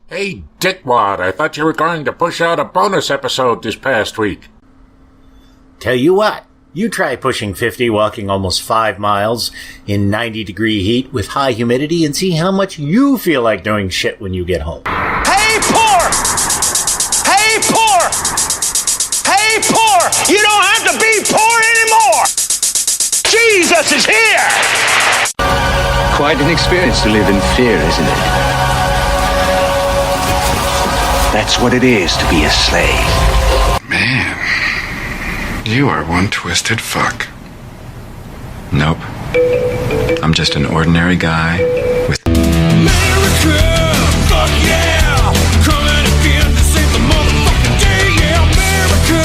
Hey, dickwad, I thought you were going to push out a bonus episode this past week. Tell you what, you try pushing 50 walking almost 5 miles in 90-degree heat with high humidity and see how much you feel like doing shit when you get home. Hey, poor! Hey, poor! Hey, poor! You don't have to be poor anymore! Jesus is here! Quite an experience to live in fear, isn't it? That's what it is to be a slave. Man, you are one twisted fuck. Nope. I'm just an ordinary guy with... America! Fuck yeah! Coming again to save the motherfucking day! Yeah, America!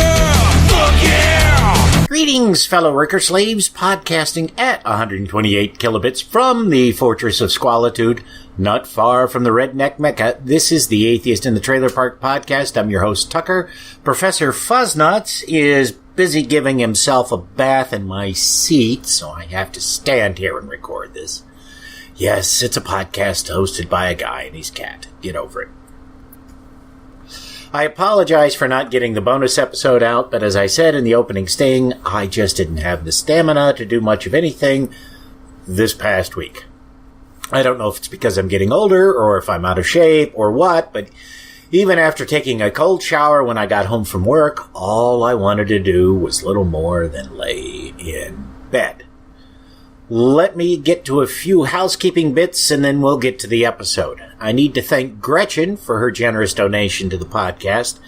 Fuck yeah! Greetings, fellow worker slaves, podcasting at 128 kilobits from the Fortress of Squalitude, not far from the redneck mecca. This is the Atheist in the Trailer Park podcast. I'm your host, Tucker. Professor Fuzznuts is busy giving himself a bath in my seat, so I have to stand here and record this. Yes, it's a podcast hosted by a guy and his cat. Get over it. I apologize for not getting the bonus episode out, but as I said in the opening sting, I just didn't have the stamina to do much of anything this past week. I don't know if it's because I'm getting older or if I'm out of shape or what, but even after taking a cold shower when I got home from work, all I wanted to do was little more than lay in bed. Let me get to a few housekeeping bits and then we'll get to the episode. I need to thank Gretchen for her generous donation to the podcast.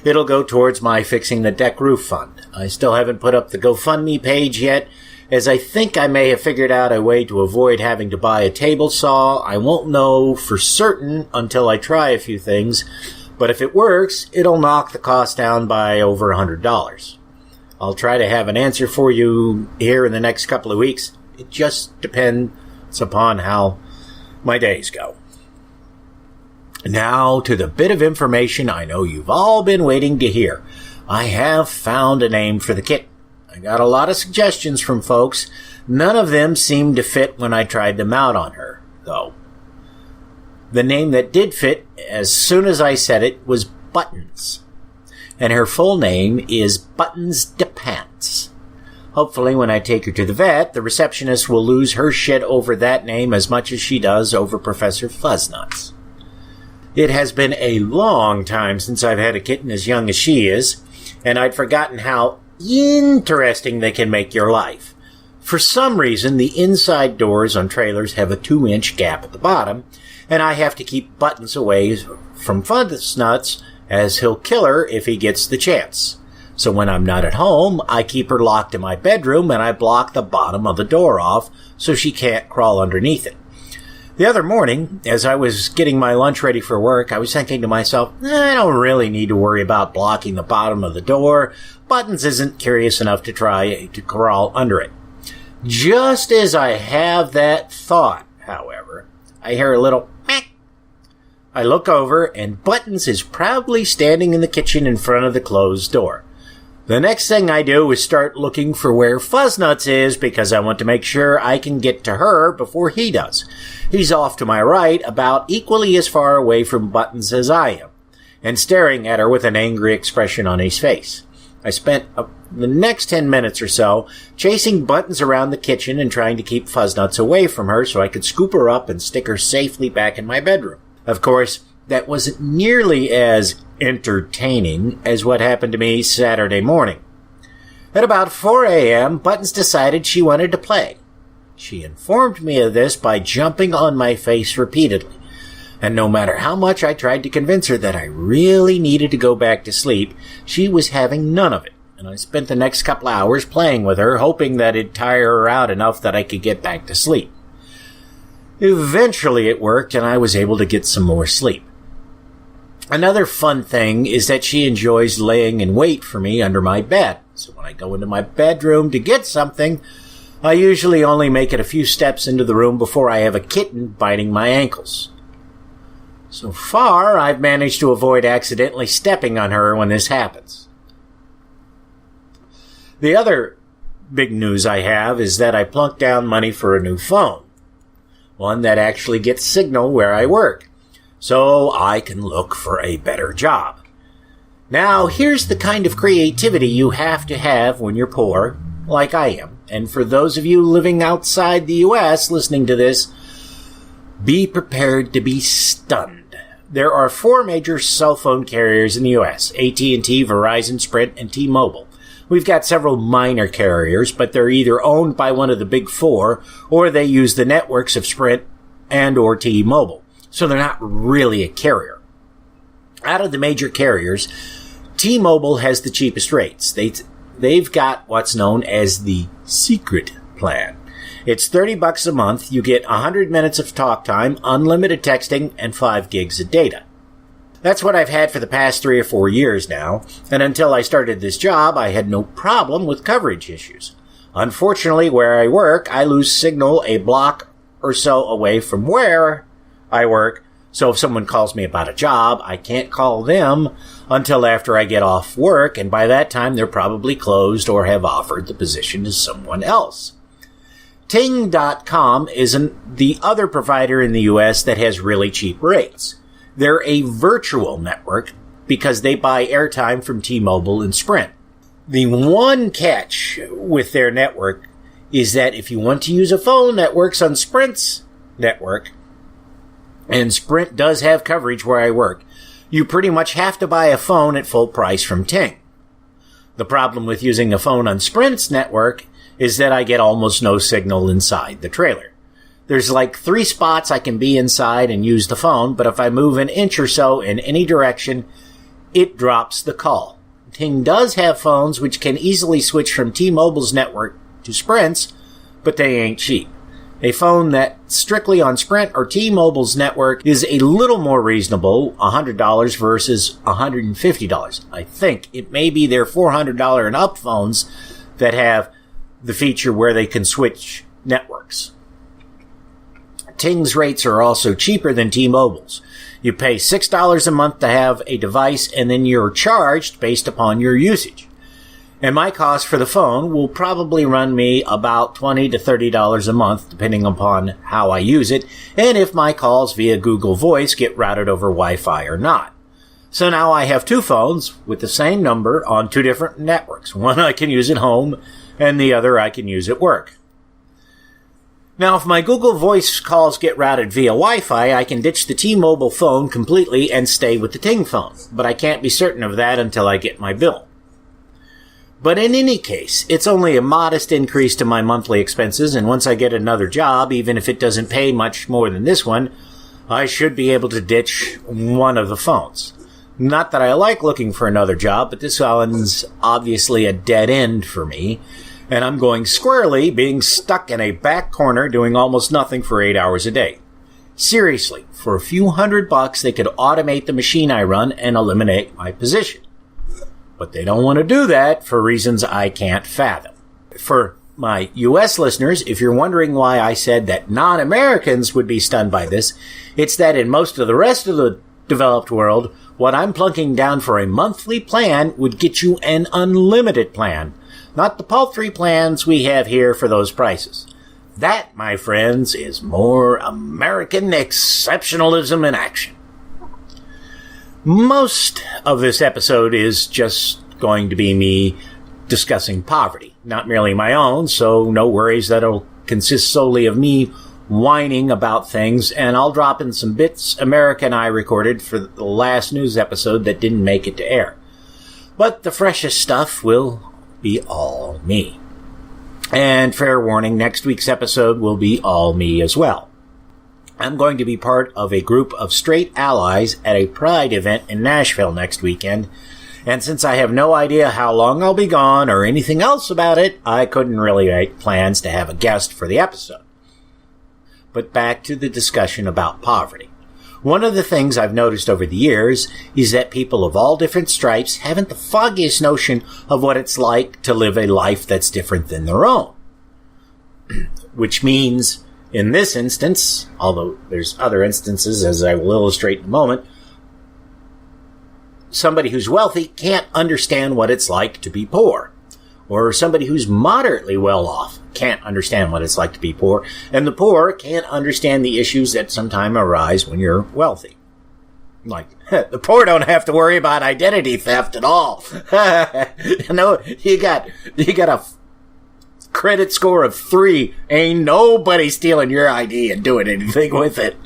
It'll go towards my Fixing the Deck Roof Fund. I still haven't put up the GoFundMe page yet, as I think I may have figured out a way to avoid having to buy a table saw. I won't know for certain until I try a few things, but if it works, it'll knock the cost down by over $100. I'll try to have an answer for you here in the next couple of weeks. It just depends upon how my days go. Now to the bit of information I know you've all been waiting to hear. I have found a name for the kitten. I got a lot of suggestions from folks. None of them seemed to fit when I tried them out on her, though. The name that did fit, as soon as I said it, was Buttons. And her full name is Buttons DePants. Hopefully when I take her to the vet, the receptionist will lose her shit over that name as much as she does over Professor Fuzznuts. It has been a long time since I've had a kitten as young as she is, and I'd forgotten how interesting they can make your life. For some reason, the inside doors on trailers have a 2-inch gap at the bottom, and I have to keep Buttons away from Fuzznuts, as he'll kill her if he gets the chance. So when I'm not at home, I keep her locked in my bedroom, and I block the bottom of the door off so she can't crawl underneath it. The other morning, as I was getting my lunch ready for work, I was thinking to myself, I don't really need to worry about blocking the bottom of the door. Buttons isn't curious enough to try to crawl under it. Just as I have that thought, however, I hear a little meck. I look over, and Buttons is proudly standing in the kitchen in front of the closed door. The next thing I do is start looking for where Fuzznuts is because I want to make sure I can get to her before he does. He's off to my right, about equally as far away from Buttons as I am, and staring at her with an angry expression on his face. I spent the next 10 minutes or so chasing Buttons around the kitchen and trying to keep Fuzznuts away from her so I could scoop her up and stick her safely back in my bedroom. Of course, that wasn't nearly as entertaining as what happened to me Saturday morning. At about 4 a.m., Buttons decided she wanted to play. She informed me of this by jumping on my face repeatedly, and no matter how much I tried to convince her that I really needed to go back to sleep, she was having none of it, and I spent the next couple hours playing with her, hoping that it'd tire her out enough that I could get back to sleep. Eventually it worked, and I was able to get some more sleep. Another fun thing is that she enjoys laying in wait for me under my bed. So when I go into my bedroom to get something, I usually only make it a few steps into the room before I have a kitten biting my ankles. So far, I've managed to avoid accidentally stepping on her when this happens. The other big news I have is that I plunked down money for a new phone. One that actually gets signal where I work. so I can look for a better job. Now, here's the kind of creativity you have to have when you're poor, like I am. And for those of you living outside the U.S. listening to this, be prepared to be stunned. There are 4 major cell phone carriers in the U.S., AT&T, Verizon, Sprint, and T-Mobile. We've got several minor carriers, but they're either owned by one of the big 4, or they use the networks of Sprint and or T-Mobile. So they're not really a carrier. Out of the major carriers, T-Mobile has the cheapest rates. They've got what's known as the secret plan. It's $30 a month. You get 100 minutes of talk time, unlimited texting, and 5 gigs of data. That's what I've had for the past 3 or 4 years now, and until I started this job, I had no problem with coverage issues. Unfortunately, where I work, I lose signal a block or so away from where I work, so if someone calls me about a job, I can't call them until after I get off work, and by that time they're probably closed or have offered the position to someone else. Ting.com is the other provider in the U.S. that has really cheap rates. They're a virtual network because they buy airtime from T-Mobile and Sprint. The one catch with their network is that if you want to use a phone that works on Sprint's network, and Sprint does have coverage where I work, you pretty much have to buy a phone at full price from Ting. The problem with using a phone on Sprint's network is that I get almost no signal inside the trailer. There's like 3 spots I can be inside and use the phone, but if I move an inch or so in any direction, it drops the call. Ting does have phones which can easily switch from T-Mobile's network to Sprint's, but they ain't cheap. A phone that's strictly on Sprint or T-Mobile's network is a little more reasonable, $100 versus $150. I think it may be their $400 and up phones that have the feature where they can switch networks. Ting's rates are also cheaper than T-Mobile's. You pay $6 a month to have a device, and then you're charged based upon your usage. And my cost for the phone will probably run me about $20 to $30 a month, depending upon how I use it, and if my calls via Google Voice get routed over Wi-Fi or not. So now I have 2 phones with the same number on 2 different networks. One I can use at home, and the other I can use at work. Now, if my Google Voice calls get routed via Wi-Fi, I can ditch the T-Mobile phone completely and stay with the Ting phone, but I can't be certain of that until I get my bill. But in any case, it's only a modest increase to my monthly expenses, and once I get another job, even if it doesn't pay much more than this one, I should be able to ditch one of the phones. Not that I like looking for another job, but this one's obviously a dead end for me, and I'm going squarely being stuck in a back corner doing almost nothing for 8 hours a day. Seriously, for a few $100, they could automate the machine I run and eliminate my position. But they don't want to do that for reasons I can't fathom. For my U.S. listeners, if you're wondering why I said that non-Americans would be stunned by this, it's that in most of the rest of the developed world, what I'm plunking down for a monthly plan would get you an unlimited plan, not the paltry plans we have here for those prices. That, my friends, is more American exceptionalism in action. Most of this episode is just going to be me discussing poverty, not merely my own, so no worries, that'll consist solely of me whining about things, and I'll drop in some bits America and I recorded for the last news episode that didn't make it to air. But the freshest stuff will be all me. And fair warning, next week's episode will be all me as well. I'm going to be part of a group of straight allies at a Pride event in Nashville next weekend, and since I have no idea how long I'll be gone or anything else about it, I couldn't really make plans to have a guest for the episode. But back to the discussion about poverty. One of the things I've noticed over the years is that people of all different stripes haven't the foggiest notion of what it's like to live a life that's different than their own. Which means, in this instance, although there's other instances as I will illustrate in a moment, somebody who's wealthy can't understand what it's like to be poor. Or somebody who's moderately well off can't understand what it's like to be poor. And the poor can't understand the issues that sometimes arise when you're wealthy. Like, the poor don't have to worry about identity theft at all. No, you got a credit score of 3. Ain't nobody stealing your ID and doing anything with it.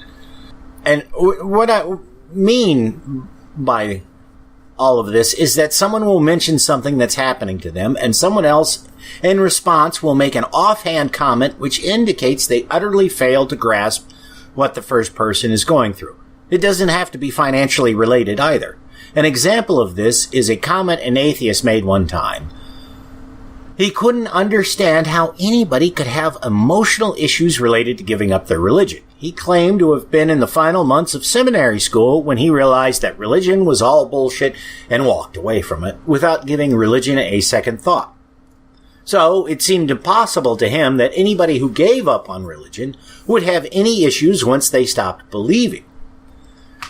And what I mean by all of this is that someone will mention something that's happening to them, and someone else in response will make an offhand comment which indicates they utterly fail to grasp what the first person is going through. It doesn't have to be financially related either. An example of this is a comment an atheist made one time. He couldn't understand how anybody could have emotional issues related to giving up their religion. He claimed to have been in the final months of seminary school when he realized that religion was all bullshit and walked away from it without giving religion a second thought. So it seemed impossible to him that anybody who gave up on religion would have any issues once they stopped believing.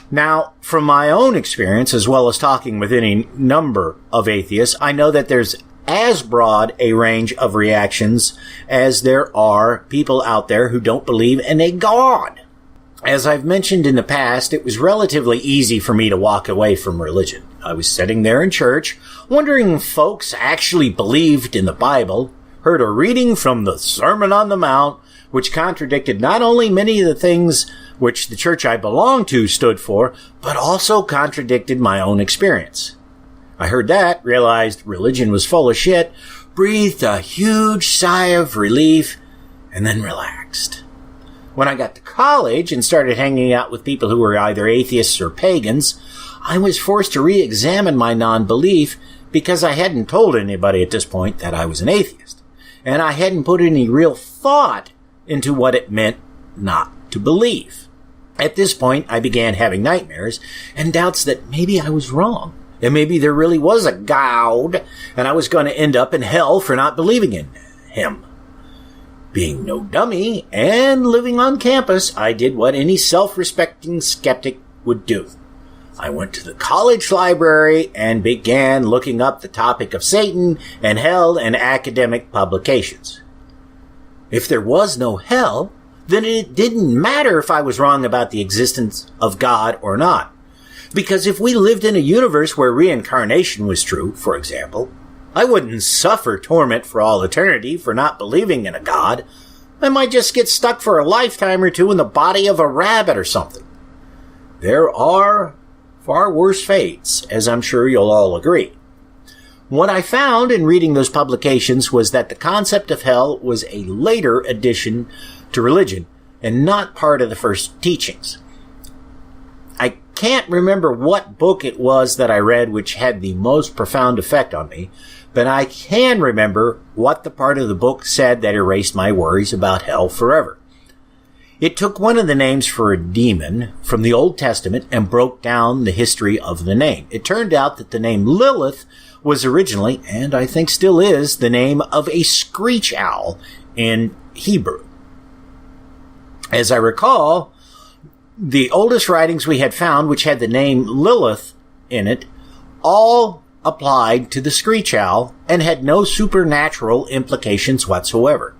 Now, from my own experience, as well as talking with any number of atheists, I know that there's as broad a range of reactions as there are people out there who don't believe in a God. As I've mentioned in the past, it was relatively easy for me to walk away from religion. I was sitting there in church, wondering if folks actually believed in the Bible, heard a reading from the Sermon on the Mount, which contradicted not only many of the things which the church I belonged to stood for, but also contradicted my own experience. I heard that, realized religion was full of shit, breathed a huge sigh of relief, and then relaxed. When I got to college and started hanging out with people who were either atheists or pagans, I was forced to re-examine my non-belief because I hadn't told anybody at this point that I was an atheist, and I hadn't put any real thought into what it meant not to believe. At this point, I began having nightmares and doubts that maybe I was wrong, and maybe there really was a God, and I was going to end up in hell for not believing in him. Being no dummy and living on campus, I did what any self-respecting skeptic would do. I went to the college library and began looking up the topic of Satan and hell in academic publications. If there was no hell, then it didn't matter if I was wrong about the existence of God or not. Because if we lived in a universe where reincarnation was true, for example, I wouldn't suffer torment for all eternity for not believing in a God. I might just get stuck for a lifetime or two in the body of a rabbit or something. There are far worse fates, as I'm sure you'll all agree. What I found in reading those publications was that the concept of hell was a later addition to religion and not part of the first teachings. I can't remember what book it was that I read which had the most profound effect on me, but I can remember what the part of the book said that erased my worries about hell forever. It took one of the names for a demon from the Old Testament and broke down the history of the name. It turned out that the name Lilith was originally, and I think still is, the name of a screech owl in Hebrew. As I recall, the oldest writings we had found, which had the name Lilith in it, all applied to the screech owl and had no supernatural implications whatsoever.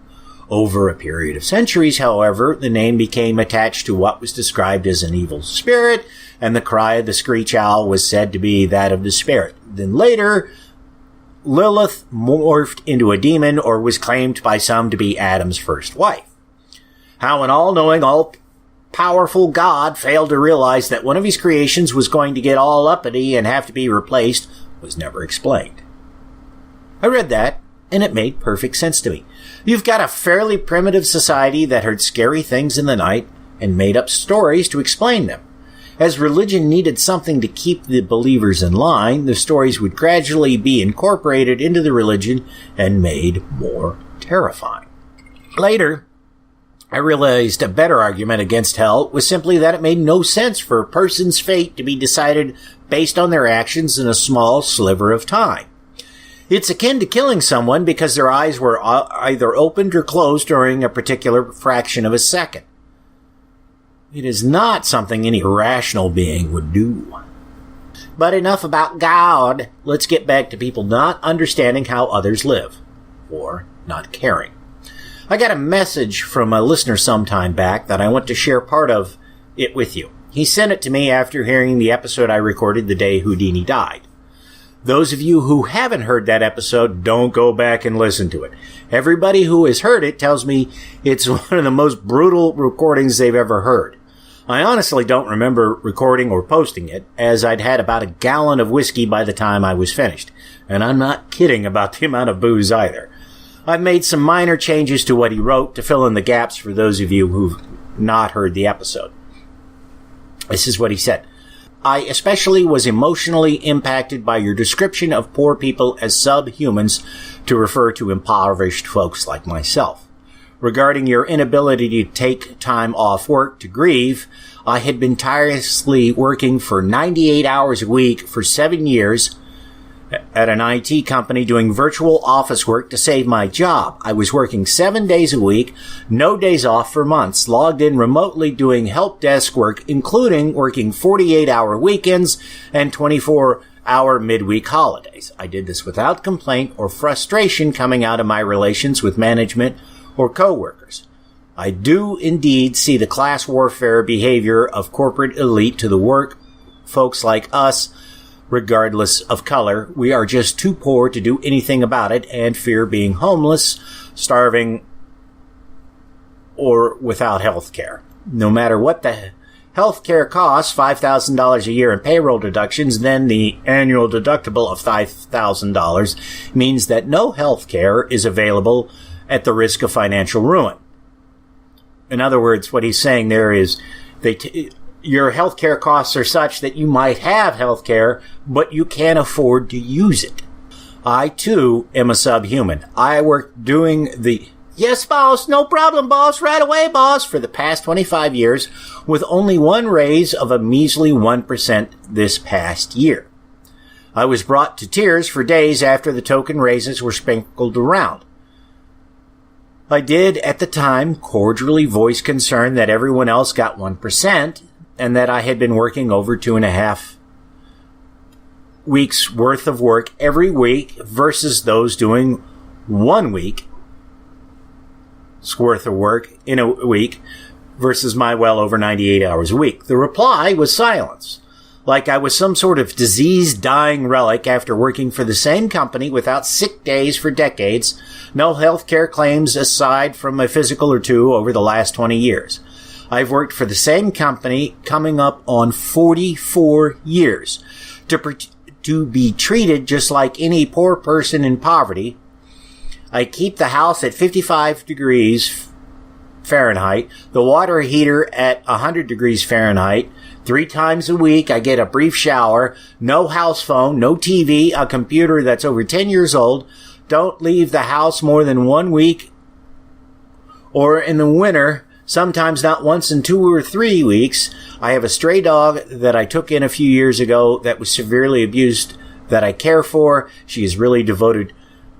Over a period of centuries, however, the name became attached to what was described as an evil spirit, and the cry of the screech owl was said to be that of the spirit. Then later, Lilith morphed into a demon or was claimed by some to be Adam's first wife. How an all-knowing, all-powerful God failed to realize that one of his creations was going to get all uppity and have to be replaced was never explained. I read that, and it made perfect sense to me. You've got a fairly primitive society that heard scary things in the night and made up stories to explain them. As religion needed something to keep the believers in line, the stories would gradually be incorporated into the religion and made more terrifying. Later, I realized a better argument against hell was simply that it made no sense for a person's fate to be decided based on their actions in a small sliver of time. It's akin to killing someone because their eyes were either opened or closed during a particular fraction of a second. It is not something any rational being would do. But enough about God. Let's get back to people not understanding how others live, or not caring. I got a message from a listener some time back that I want to share part of it with you. He sent it to me after hearing the episode I recorded the day Houdini died. Those of you who haven't heard that episode, don't go back and listen to it. Everybody who has heard it tells me it's one of the most brutal recordings they've ever heard. I honestly don't remember recording or posting it, as I'd had about a gallon of whiskey by the time I was finished. And I'm not kidding about the amount of booze either. I've made some minor changes to what he wrote to fill in the gaps for those of you who've not heard the episode. This is what he said. I especially was emotionally impacted by your description of poor people as subhumans, to refer to impoverished folks like myself. Regarding your inability to take time off work to grieve, I had been tirelessly working for 98 hours a week for 7 years at an IT company doing virtual office work to save my job. I was working 7 days a week, no days off for months, logged in remotely doing help desk work, including working 48-hour weekends and 24-hour midweek holidays. I did this without complaint or frustration coming out of my relations with management or coworkers. I do indeed see the class warfare behavior of corporate elite to the work folks like us, regardless of color. We are just too poor to do anything about it and fear being homeless, starving, or without health care. No matter what the health care costs, $5,000 a year in payroll deductions, then the annual deductible of $5,000 means that no health care is available at the risk of financial ruin. In other words, what he's saying there is your healthcare costs are such that you might have healthcare, but you can't afford to use it. I, too, am a subhuman. I work doing the, yes, boss, no problem, boss, right away, boss, for the past 25 years, with only one raise of a measly 1% this past year. I was brought to tears for days after the token raises were sprinkled around. I did, at the time, cordially voice concern that everyone else got 1%, and that I had been working over 2.5 weeks worth of work every week versus those doing 1 week's worth of work in a week versus my well over 98 hours a week. The reply was silence, like I was some sort of diseased, dying relic after working for the same company without sick days for decades, no health care claims aside from a physical or two over the last 20 years. I've worked for the same company coming up on 44 years. To be treated just like any poor person in poverty, I keep the house at 55 degrees Fahrenheit, the water heater at 100 degrees Fahrenheit. 3 times a week, I get a brief shower, no house phone, no TV, a computer that's over 10 years old, don't leave the house more than 1 week, or in the winter, sometimes not once in 2 or 3 weeks. I have a stray dog that I took in a few years ago that was severely abused that I care for. She is really devoted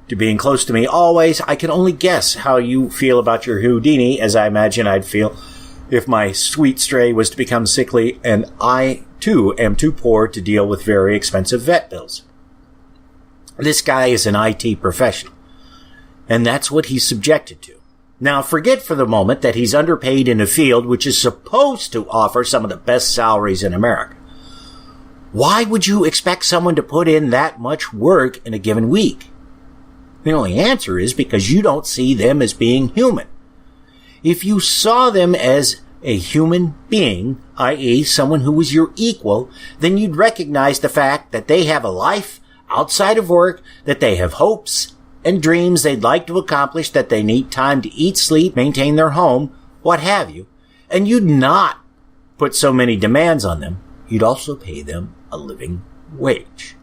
to being close to me always. I can only guess how you feel about your Houdini, as I imagine I'd feel if my sweet stray was to become sickly, and I, too, am too poor to deal with very expensive vet bills. This guy is an IT professional, and that's what he's subjected to. Now, forget for the moment that he's underpaid in a field which is supposed to offer some of the best salaries in America. Why would you expect someone to put in that much work in a given week? The only answer is because you don't see them as being human. If you saw them as a human being, i.e. someone who was your equal, then you'd recognize the fact that they have a life outside of work, that they have hopes and dreams they'd like to accomplish, that they need time to eat, sleep, maintain their home, what have you, and you'd not put so many demands on them. You'd also pay them a living wage.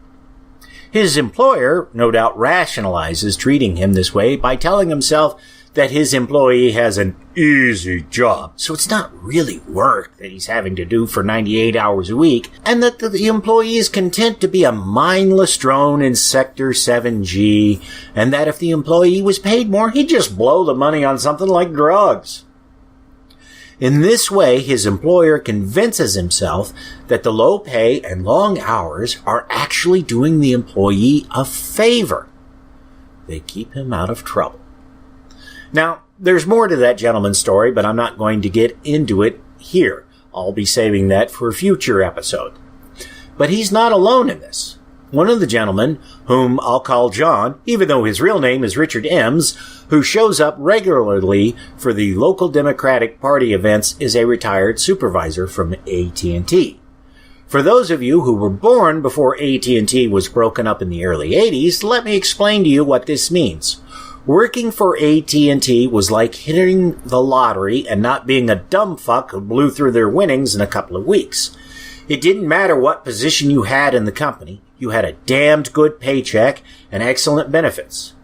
His employer no doubt rationalizes treating him this way by telling himself that his employee has an easy job, so it's not really work that he's having to do for 98 hours a week, and that the employee is content to be a mindless drone in Sector 7G, and that if the employee was paid more, he'd just blow the money on something like drugs. In this way, his employer convinces himself that the low pay and long hours are actually doing the employee a favor. They keep him out of trouble. Now, there's more to that gentleman's story, but I'm not going to get into it here. I'll be saving that for a future episode. But he's not alone in this. One of the gentlemen, whom I'll call John, even though his real name is Richard Ems, who shows up regularly for the local Democratic Party events, is a retired supervisor from AT&T. For those of you who were born before AT&T was broken up in the early 80s, let me explain to you what this means. Working for AT&T was like hitting the lottery and not being a dumb fuck who blew through their winnings in a couple of weeks. It didn't matter what position you had in the company. You had a damned good paycheck and excellent benefits.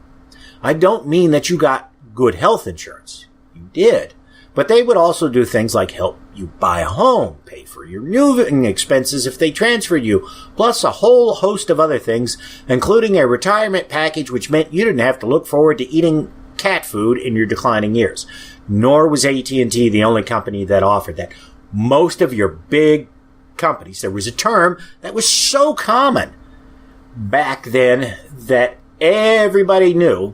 I don't mean that you got good health insurance. You did. But they would also do things like help you buy a home, pay for your moving expenses if they transferred you, plus a whole host of other things, including a retirement package which meant you didn't have to look forward to eating cat food in your declining years. Nor was AT&T the only company that offered that. Most of your big companies, there was a term that was so common back then that everybody knew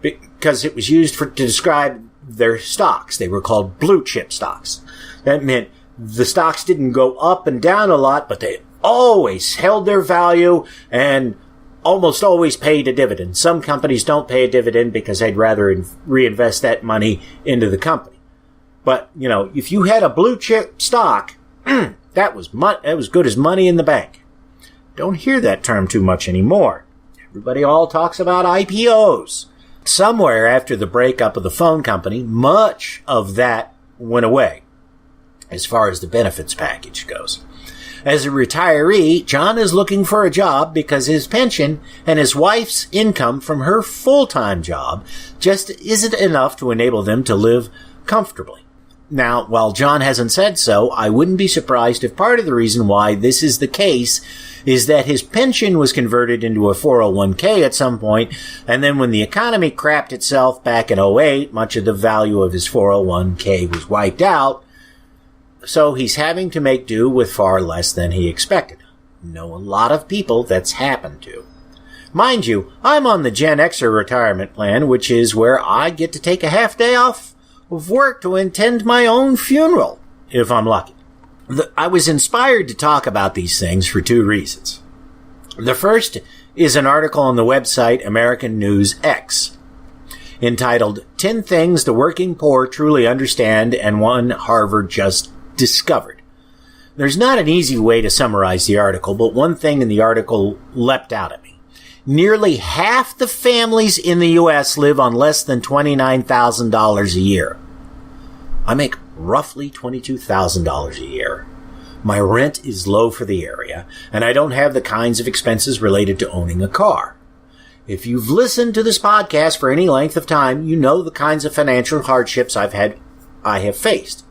because it was used to describe their stocks. They were called blue chip stocks. That meant the stocks didn't go up and down a lot, but they always held their value and almost always paid a dividend. Some companies don't pay a dividend because they'd rather reinvest that money into the company. But, you know, if you had a blue chip stock, that was good as money in the bank. Don't hear that term too much anymore. Everybody all talks about IPOs. Somewhere after the breakup of the phone company, much of that went away as far as the benefits package goes. As a retiree, John is looking for a job because his pension and his wife's income from her full-time job just isn't enough to enable them to live comfortably. Now, while John hasn't said so, I wouldn't be surprised if part of the reason why this is the case is that his pension was converted into a 401k at some point, and then when the economy crapped itself back in 2008, much of the value of his 401k was wiped out, so he's having to make do with far less than he expected. Know a lot of people that's happened to. Mind you, I'm on the Gen Xer retirement plan, which is where I get to take a half day off of work to attend my own funeral, if I'm lucky. I was inspired to talk about these things for two reasons. The first is an article on the website American News X entitled 10 Things the Working Poor Truly Understand and One Harvard Just Discovered. There's not an easy way to summarize the article, but one thing in the article leapt out at me. Nearly half the families in the U.S. live on less than $29,000 a year. I make roughly $22,000 a year. My rent is low for the area, and I don't have the kinds of expenses related to owning a car. If you've listened to this podcast for any length of time, you know the kinds of financial hardships I have faced.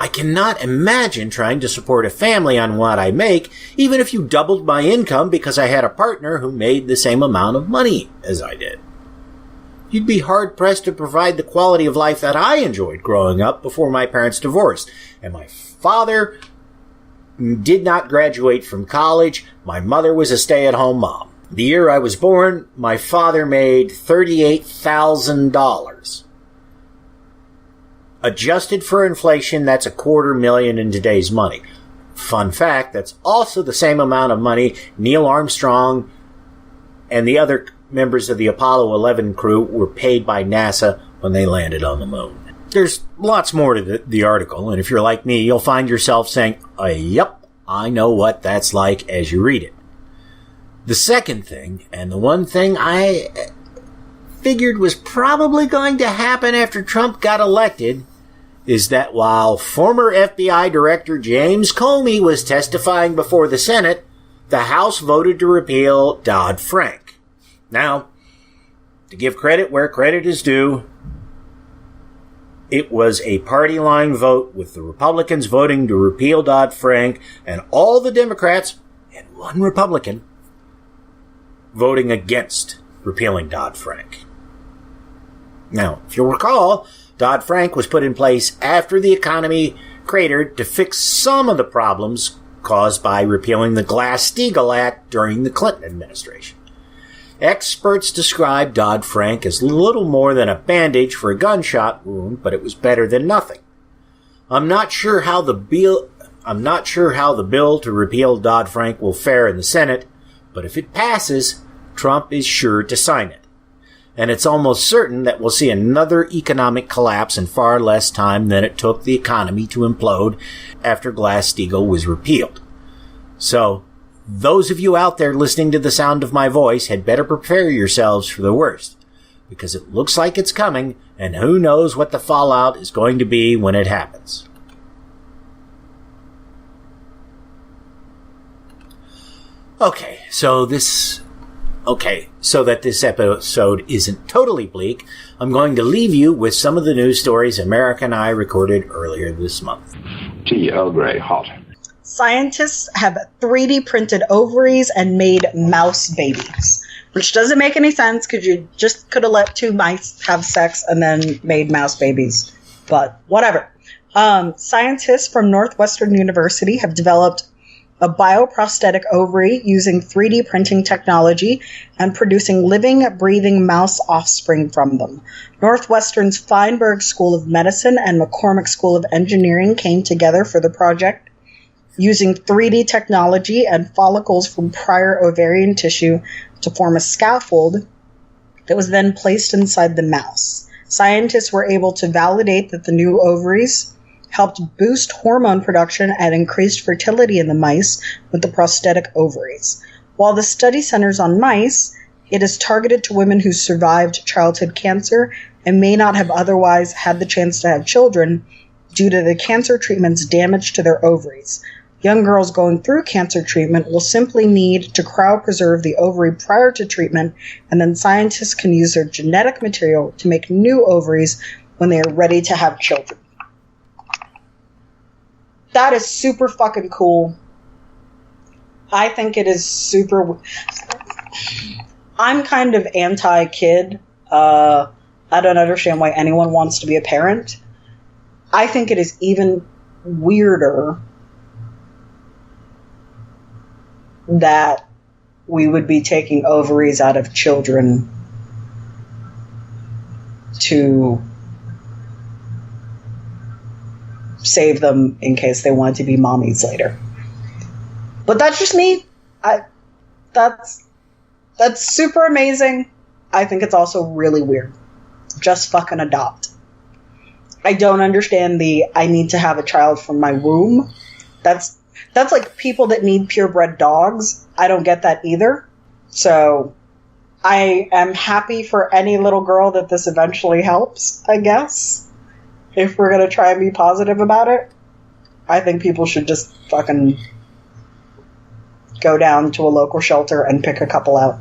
I cannot imagine trying to support a family on what I make, even if you doubled my income because I had a partner who made the same amount of money as I did. You'd be hard-pressed to provide the quality of life that I enjoyed growing up before my parents divorced. And my father did not graduate from college. My mother was a stay-at-home mom. The year I was born, my father made $38,000. Adjusted for inflation, that's $250,000 in today's money. Fun fact, that's also the same amount of money Neil Armstrong and the other members of the Apollo 11 crew were paid by NASA when they landed on the moon. There's lots more to the article, and if you're like me, you'll find yourself saying, yep, I know what that's like as you read it. The second thing, and the one thing I figured was probably going to happen after Trump got elected, is that while former FBI Director James Comey was testifying before the Senate, the House voted to repeal Dodd-Frank. Now, to give credit where credit is due, it was a party line vote with the Republicans voting to repeal Dodd-Frank and all the Democrats and one Republican voting against repealing Dodd-Frank. Now, if you'll recall, Dodd-Frank was put in place after the economy cratered to fix some of the problems caused by repealing the Glass-Steagall Act during the Clinton administration. Experts describe Dodd-Frank as little more than a bandage for a gunshot wound, but it was better than nothing. I'm not sure how the bill to repeal Dodd-Frank will fare in the Senate, but if it passes, Trump is sure to sign it. And it's almost certain that we'll see another economic collapse in far less time than it took the economy to implode after Glass-Steagall was repealed. So, those of you out there listening to the sound of my voice had better prepare yourselves for the worst, because it looks like it's coming, and who knows what the fallout is going to be when it happens. Okay, so that this episode isn't totally bleak, I'm going to leave you with some of the news stories America and I recorded earlier this month. Tea Earl Grey hot. Scientists have 3D printed ovaries and made mouse babies, which doesn't make any sense because you just could have let 2 mice have sex and then made mouse babies. But whatever. Scientists from Northwestern University have developed a bioprosthetic ovary using 3D printing technology and producing living, breathing mouse offspring from them. Northwestern's Feinberg School of Medicine and McCormick School of Engineering came together for the project, using 3D technology and follicles from prior ovarian tissue to form a scaffold that was then placed inside the mouse. Scientists were able to validate that the new ovaries helped boost hormone production and increased fertility in the mice with the prosthetic ovaries. While the study centers on mice, it is targeted to women who survived childhood cancer and may not have otherwise had the chance to have children due to the cancer treatment's damage to their ovaries. Young girls going through cancer treatment will simply need to cryopreserve the ovary prior to treatment, and then scientists can use their genetic material to make new ovaries when they are ready to have children. That is super fucking cool. I think it is super... I'm kind of anti-kid. I don't understand why anyone wants to be a parent. I think it is even weirder that we would be taking ovaries out of children to save them in case they want to be mommies later. But that's just me. That's super amazing. I think it's also really weird. Just fucking adopt. I don't understand I need to have a child from my womb. That's like people that need purebred dogs. I don't get that either. So I am happy for any little girl that this eventually helps, I guess. If we're going to try and be positive about it, I think people should just fucking go down to a local shelter and pick a couple out.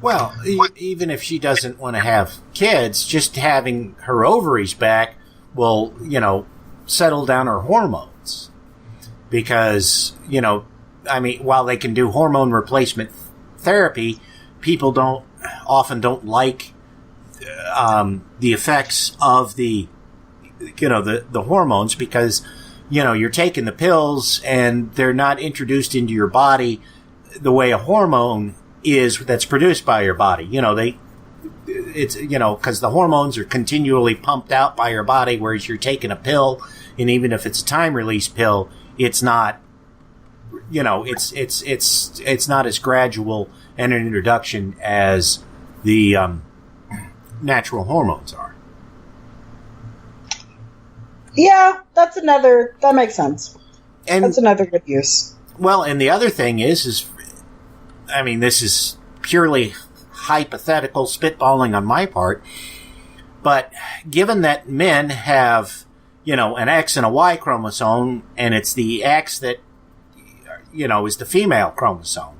Well, even if she doesn't want to have kids, just having her ovaries back will, settle down her hormones. Because, while they can do hormone replacement therapy, people often don't like the effects of the hormones because, you're taking the pills and they're not introduced into your body the way a hormone is that's produced by your body. Because the hormones are continually pumped out by your body, whereas you're taking a pill, and even if it's a time release pill, it's not, it's not as gradual an introduction as the natural hormones are. Yeah, that makes sense. And that's another good use. Well, and the other thing is this is purely hypothetical spitballing on my part, but given that men have, an X and a Y chromosome, and it's the X that, is the female chromosome,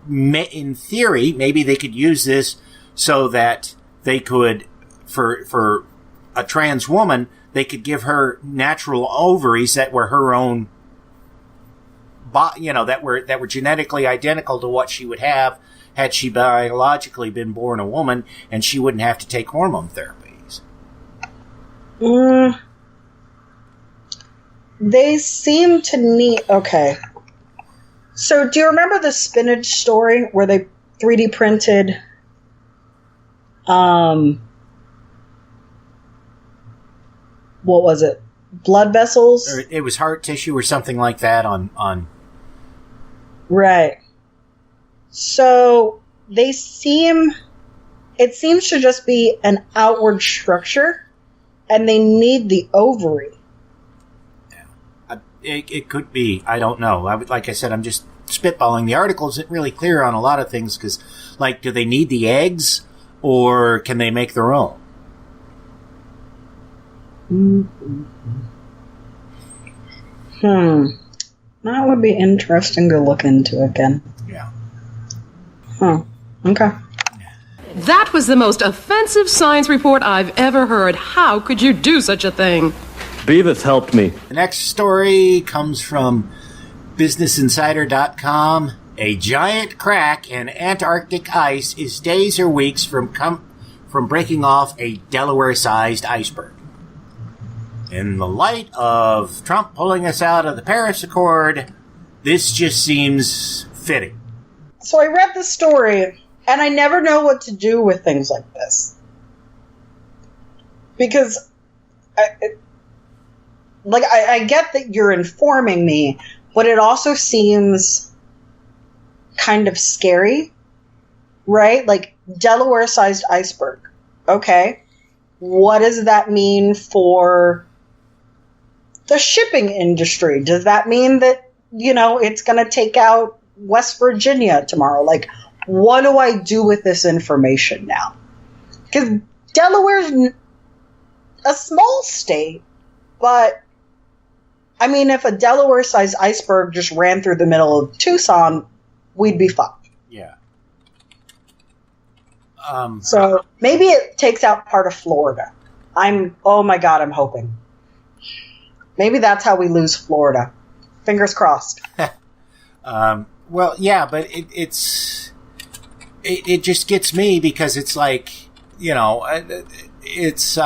in theory, maybe they could use this so that they could, for a trans woman, they could give her natural ovaries that were her own, that were genetically identical to what she would have had she biologically been born a woman, and she wouldn't have to take hormone therapies. They seem to need... Okay. So, do you remember the spinach story where they 3D printed what was it? Blood vessels? Or it was heart tissue or something like that on. Right. So it seems to just be an outward structure, and they need the ovary. Yeah. It could be. I don't know. Like I said, I'm just spitballing. The article isn't really clear on a lot of things because, like, do they need the eggs or can they make their own? That would be interesting to look into again. Yeah. Okay. That was the most offensive science report I've ever heard. How could you do such a thing? Beavis helped me. The next story comes from BusinessInsider.com. A giant crack in Antarctic ice is days or weeks from breaking off a Delaware-sized iceberg. In the light of Trump pulling us out of the Paris Accord, this just seems fitting. So I read the story, and I never know what to do with things like this. Because, I get that you're informing me, but it also seems kind of scary, right? Like, Delaware-sized iceberg. Okay. What does that mean for the shipping industry? Does that mean that, it's going to take out West Virginia tomorrow? Like, what do I do with this information now? Because Delaware's a small state, but, I mean, if a Delaware-sized iceberg just ran through the middle of Tucson, we'd be fucked. Yeah. So maybe it takes out part of Florida. Oh my God, I'm hoping. Maybe that's how we lose Florida. Fingers crossed. Well, yeah, but it just gets me because it's like, it's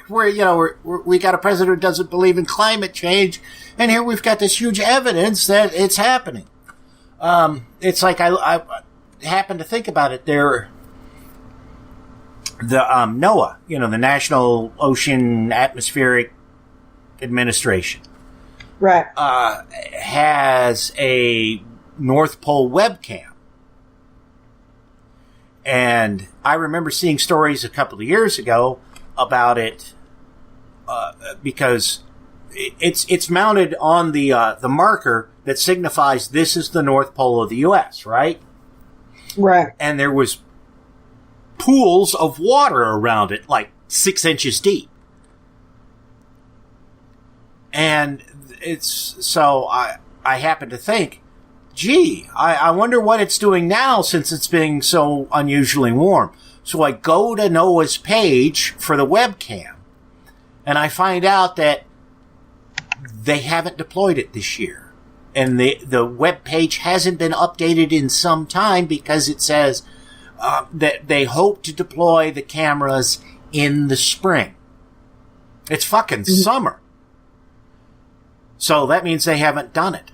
we got a president who doesn't believe in climate change, and here we've got this huge evidence that it's happening. It's like I happen to think about it. The NOAA, the National Ocean Atmospheric Administration, right, has a North Pole webcam. And I remember seeing stories a couple of years ago about it because it's mounted on the marker that signifies this is the North Pole of the U.S., right? Right. And there was pools of water around it, like 6 inches deep. And so I happen to think, gee, I wonder what it's doing now since it's being so unusually warm. So I go to NOAA's page for the webcam, and I find out that they haven't deployed it this year. And the web page hasn't been updated in some time because it says that they hope to deploy the cameras in the spring. It's fucking summer. So that means they haven't done it.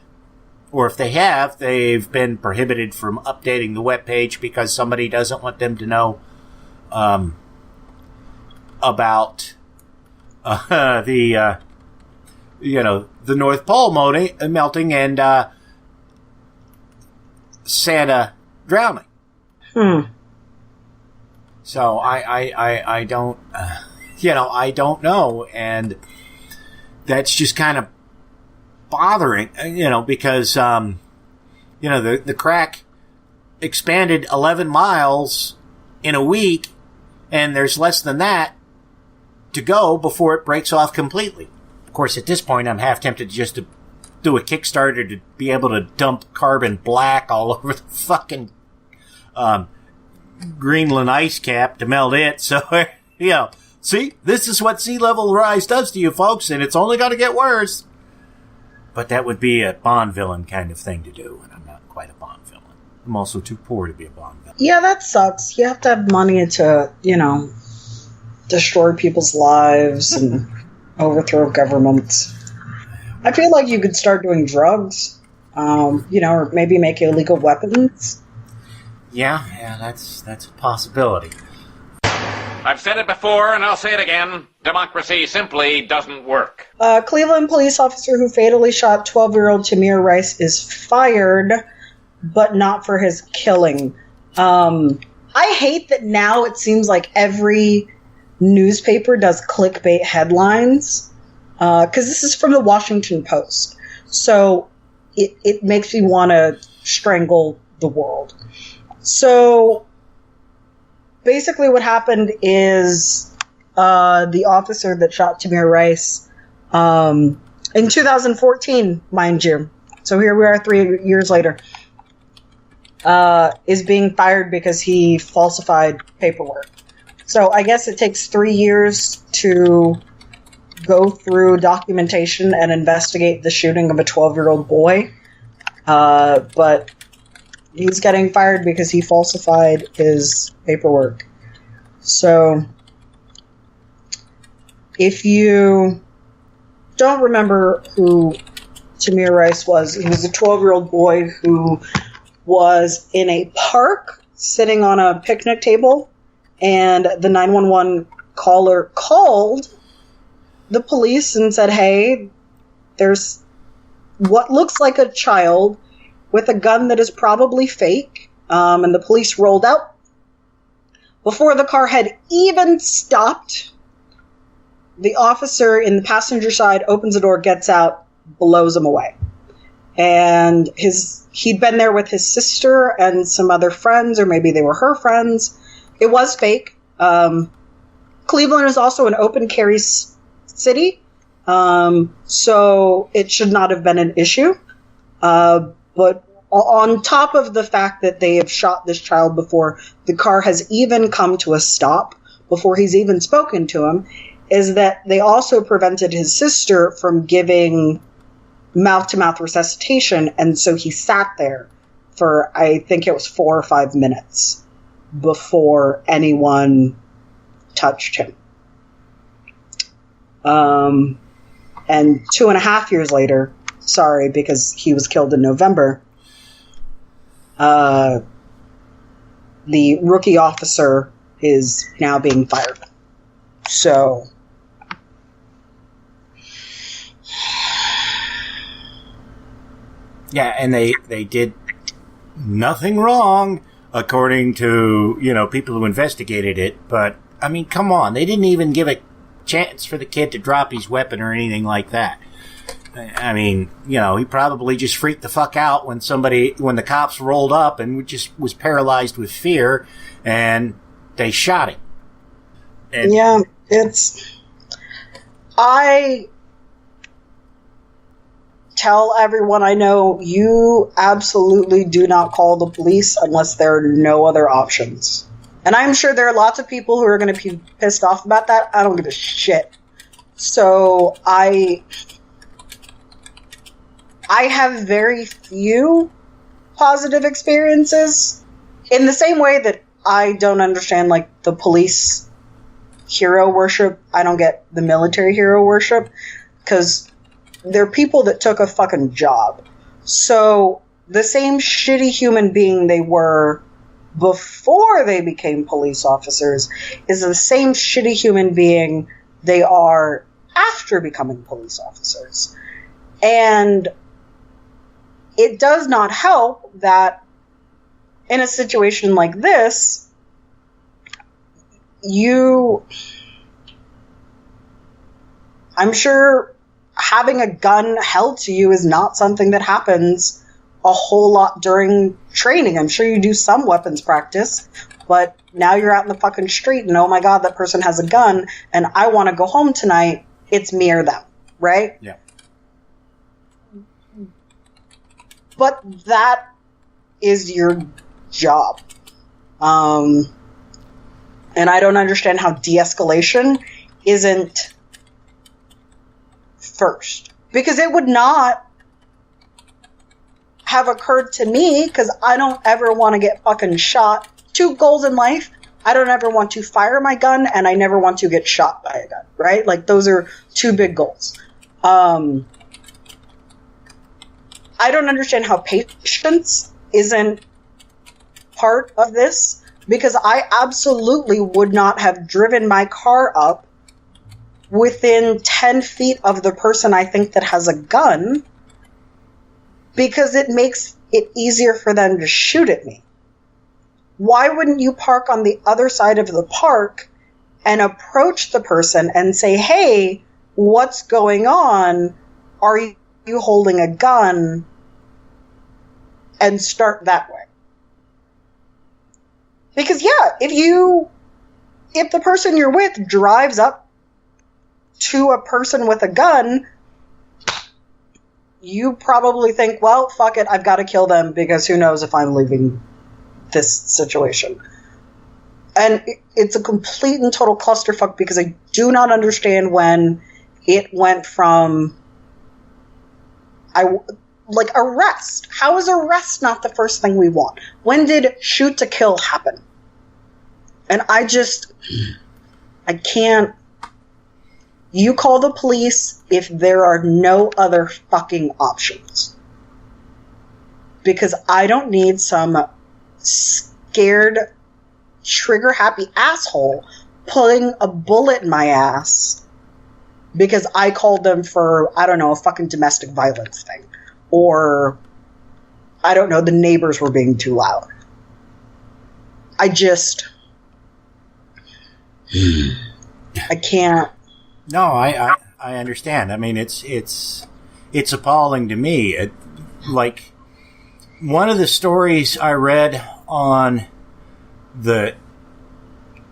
Or if they have, they've been prohibited from updating the webpage because somebody doesn't want them to know about the North Pole melting and Santa drowning. So I don't, I don't know, and that's just kind of bothering, because, the crack expanded 11 miles in a week, and there's less than that to go before it breaks off completely. Of course, at this point, I'm half tempted just to do a Kickstarter to be able to dump carbon black all over the fucking Greenland ice cap to melt it. So, see, this is what sea level rise does to you folks, and it's only going to get worse. But that would be a Bond villain kind of thing to do, and I'm not quite a Bond villain. I'm also too poor to be a Bond villain. Yeah, that sucks. You have to have money to, destroy people's lives and overthrow governments. I feel like you could start doing drugs, or maybe make illegal weapons. Yeah, that's a possibility. I've said it before, and I'll say it again. Democracy simply doesn't work. Cleveland police officer who fatally shot 12-year-old Tamir Rice is fired, but not for his killing. I hate that now it seems like every newspaper does clickbait headlines, because this is from the Washington Post. So it makes me want to strangle the world. So basically what happened is the officer that shot Tamir Rice in 2014, mind you. So here we are 3 years later. Is being fired because he falsified paperwork. So I guess it takes 3 years to go through documentation and investigate the shooting of a 12-year-old boy. But he's getting fired because he falsified his paperwork. So if you don't remember who Tamir Rice was, he was a 12-year-old boy who was in a park sitting on a picnic table, and the 911 caller called the police and said, hey, there's what looks like a child with a gun that is probably fake, and the police rolled out. Before the car had even stopped, the officer in the passenger side opens the door, gets out, blows him away. And he'd been there with his sister and some other friends, or maybe they were her friends. It was fake. Cleveland is also an open carry city, so it should not have been an issue. But on top of the fact that they have shot this child before the car has even come to a stop, before he's even spoken to him, is that they also prevented his sister from giving mouth-to-mouth resuscitation, and so he sat there for, I think it was 4 or 5 minutes before anyone touched him. And 2.5 years later, sorry, because he was killed in November, the rookie officer is now being fired. So yeah, and they did nothing wrong, according to, people who investigated it. But, I mean, come on. They didn't even give a chance for the kid to drop his weapon or anything like that. I mean, he probably just freaked the fuck out when the cops rolled up and just was paralyzed with fear, and they shot him. And yeah, I tell everyone I know, you absolutely do not call the police unless there are no other options. And I'm sure there are lots of people who are going to be pissed off about that. I don't give a shit. So I have very few positive experiences. In the same way that I don't understand, like, the police hero worship, I don't get the military hero worship, because they're people that took a fucking job. So the same shitty human being they were before they became police officers is the same shitty human being they are after becoming police officers. And it does not help that in a situation like this, I'm sure having a gun held to you is not something that happens a whole lot during training. I'm sure you do some weapons practice, but now you're out in the fucking street and, oh my God, that person has a gun and I want to go home tonight. It's me or them, right? Yeah. But that is your job. And I don't understand how de-escalation isn't first. Because it would not have occurred to me, because I don't ever want to get fucking shot. 2 goals in life: I don't ever want to fire my gun, and I never want to get shot by a gun, right? Like, those are 2 big goals. I don't understand how patience isn't part of this. Because I absolutely would not have driven my car up within 10 feet of the person I think that has a gun, because it makes it easier for them to shoot at me. Why wouldn't you park on the other side of the park and approach the person and say, hey, what's going on? Are you holding a gun? And start that way. Because, yeah, if the person you're with drives up to a person with a gun, you probably think, well, fuck it, I've got to kill them because who knows if I'm leaving this situation. And it's a complete and total clusterfuck because I do not understand when it went from arrest. How is arrest not the first thing we want? When did shoot to kill happen? And I can't. You call the police if there are no other fucking options. Because I don't need some scared, trigger-happy asshole putting a bullet in my ass because I called them for, I don't know, a fucking domestic violence thing. Or, I don't know, the neighbors were being too loud. I can't. No, I understand. I mean, it's appalling to me. Like, one of the stories I read on the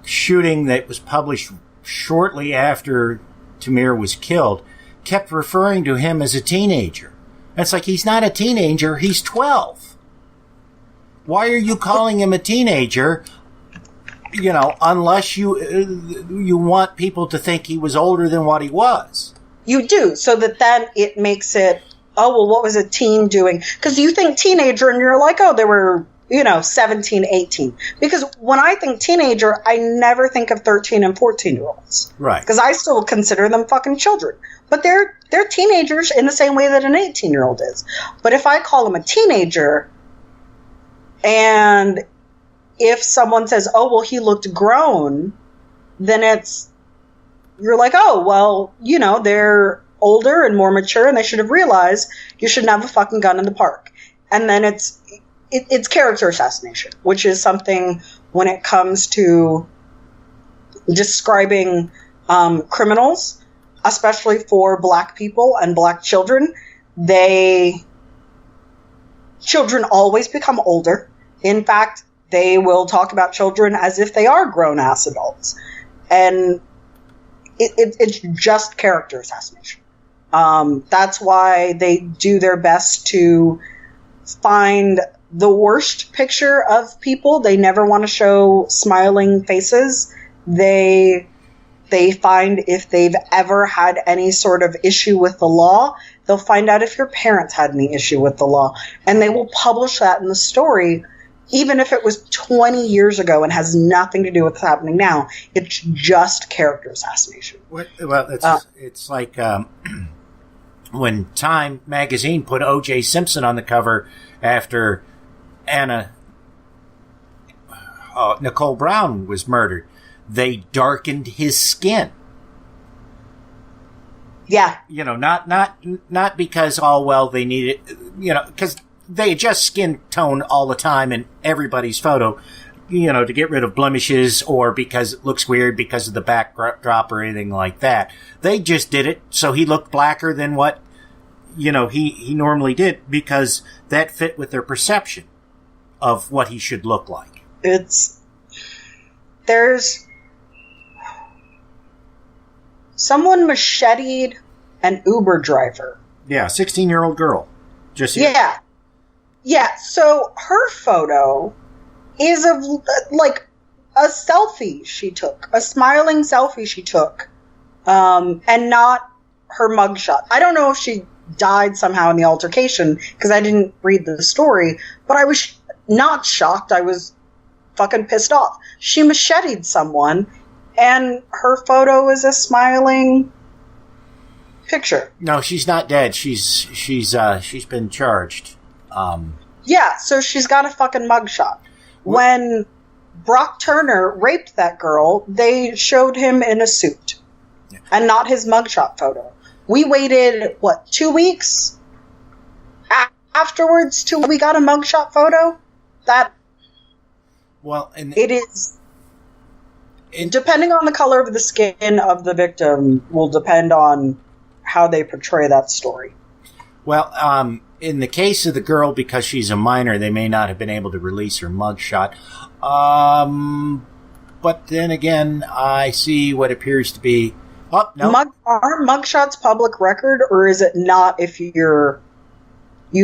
shooting that was published shortly after Tamir was killed kept referring to him as a teenager. It's like, he's not a teenager, he's 12. Why are you calling him a teenager? You know, unless you want people to think he was older than what he was. You do, so that then it makes it, oh, well, what was a teen doing? Because you think teenager and you're like, oh, they were, 17, 18. Because when I think teenager, I never think of 13 and 14-year-olds. Right. Because I still consider them fucking children. But they're teenagers in the same way that an 18-year-old is. But if I call them a teenager, and if someone says, oh, well, he looked grown, then you're like, oh, well, they're older and more mature and they should have realized you shouldn't have a fucking gun in the park. And then it's character assassination, which is something when it comes to describing criminals, especially for black people and black children. Children always become older. In fact, they will talk about children as if they are grown-ass adults. And it's just character assassination. That's why they do their best to find the worst picture of people. They never want to show smiling faces. They find if they've ever had any sort of issue with the law. They'll find out if your parents had any issue with the law. And they will publish that in the story, even if it was 20 years ago and has nothing to do with what's happening now. It's just character assassination. Well, it's like when Time magazine put O.J. Simpson on the cover after Nicole Brown was murdered. They darkened his skin. Yeah. Not because, oh, well, they needed, because they adjust skin tone all the time in everybody's photo, to get rid of blemishes or because it looks weird because of the backdrop or anything like that. They just did it so he looked blacker than what, he normally did because that fit with their perception of what he should look like. There's someone macheted an Uber driver. Yeah, 16-year-old girl. Yeah, so her photo is of, like, a selfie she took. A smiling selfie she took. And not her mugshot. I don't know if she died somehow in the altercation, because I didn't read the story, but I was not shocked. I was fucking pissed off. She macheted someone, and her photo is a smiling picture. No, she's not dead. She's been charged. Yeah, so she's got a fucking mugshot. When Brock Turner raped that girl, they showed him in a suit and not his mugshot photo. We waited, 2 weeks afterwards till we got a mugshot photo? It is... depending on the color of the skin of the victim will depend on how they portray that story. Well, in the case of the girl, because she's a minor, they may not have been able to release her mugshot. But then again, I see what appears to be... Oh, no. Are mugshots public record, or is it not if you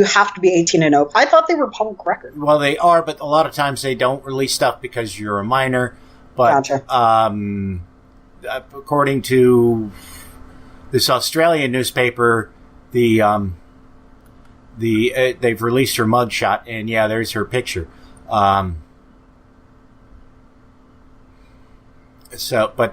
have to be 18 and over? I thought they were public record. Well, they are, but a lot of times they don't release stuff because you're a minor. But gotcha. According to this Australian newspaper, they've released her mugshot, and yeah, there's her picture. But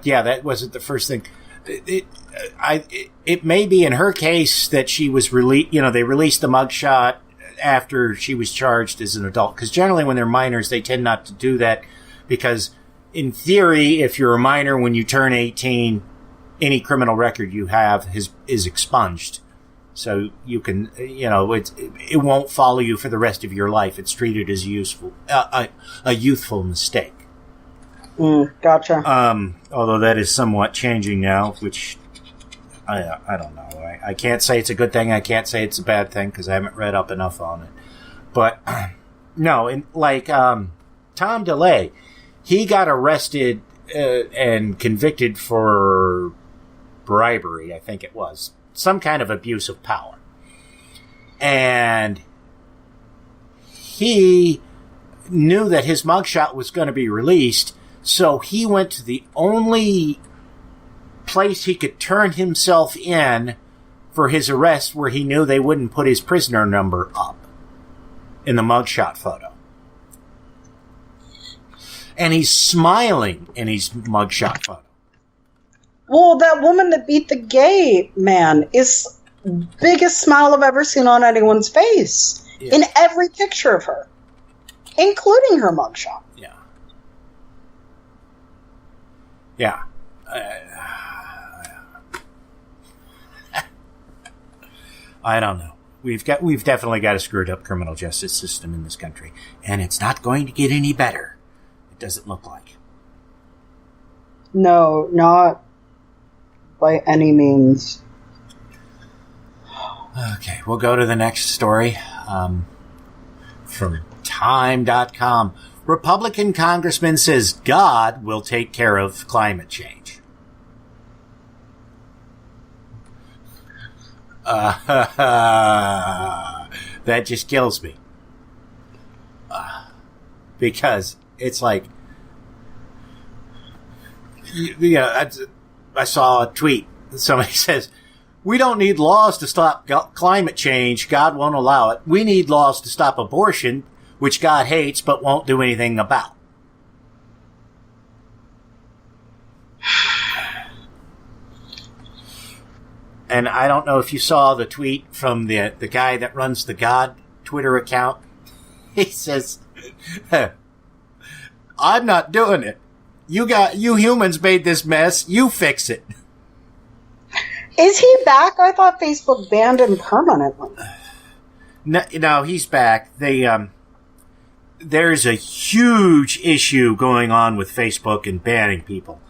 yeah, that wasn't the first thing. It may be in her case that she was released. They released the mugshot after she was charged as an adult. Because generally, when they're minors, they tend not to do that. Because in theory, if you're a minor when you turn 18, any criminal record you have is expunged. So you can, it won't follow you for the rest of your life. It's treated as a youthful mistake. Gotcha. Although that is somewhat changing now, which I don't know. I can't say it's a good thing. I can't say it's a bad thing because I haven't read up enough on it. But no, Tom DeLay, he got arrested and convicted for bribery. I think it was some kind of abuse of power, and he knew that his mugshot was going to be released. So he went to the only place he could turn himself in for his arrest where he knew they wouldn't put his prisoner number up in the mugshot photo. And he's smiling in his mugshot photo. Well, that woman that beat the gay man is the biggest smile I've ever seen on anyone's face. Yeah. In every picture of her. Including her mugshot. Yeah. Yeah. I don't know. We've definitely got a screwed up criminal justice system in this country, and it's not going to get any better. It doesn't look like. No, not by any means. Okay, we'll go to the next story from Time.com. Republican congressman says God will take care of climate change. That just kills me. Because it's like, I saw a tweet. Somebody says, we don't need laws to stop climate change. God won't allow it. We need laws to stop abortion, which God hates but won't do anything about. And I don't know if you saw the tweet from the guy that runs the God Twitter account. He says, I'm not doing it. You humans made this mess. You fix it. Is he back? I thought Facebook banned him permanently. No, he's back. There's a huge issue going on with Facebook and banning people.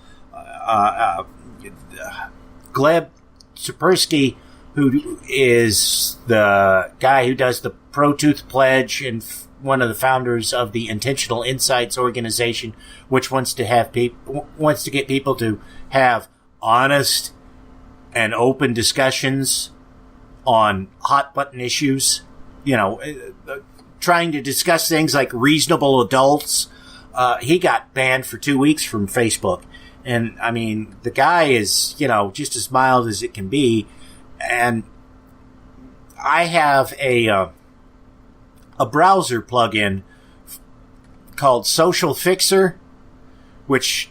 Gleb Sapersky, who is the guy who does the Pro-Tooth Pledge and one of the founders of the Intentional Insights organization, which wants to get people to have honest and open discussions on hot button issues. Trying to discuss things like reasonable adults. He got banned for 2 weeks from Facebook. And, I mean, the guy is, just as mild as it can be. And I have a browser plugin called Social Fixer, which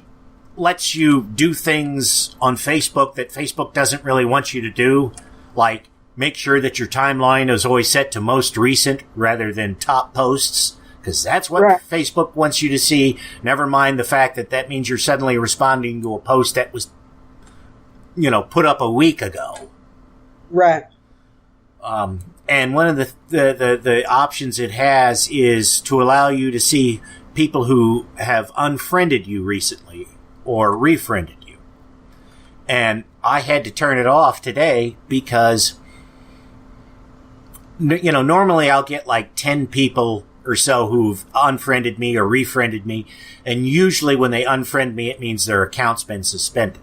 lets you do things on Facebook that Facebook doesn't really want you to do, like make sure that your timeline is always set to most recent rather than top posts, Because that's what Facebook wants you to see. Never mind the fact that that means you're suddenly responding to a post that was, put up a week ago. Right. And one of the options it has is to allow you to see people who have unfriended you recently or refriended you. And I had to turn it off today because, normally I'll get like 10 people or so who've unfriended me or refriended me. And usually when they unfriend me, it means their account's been suspended.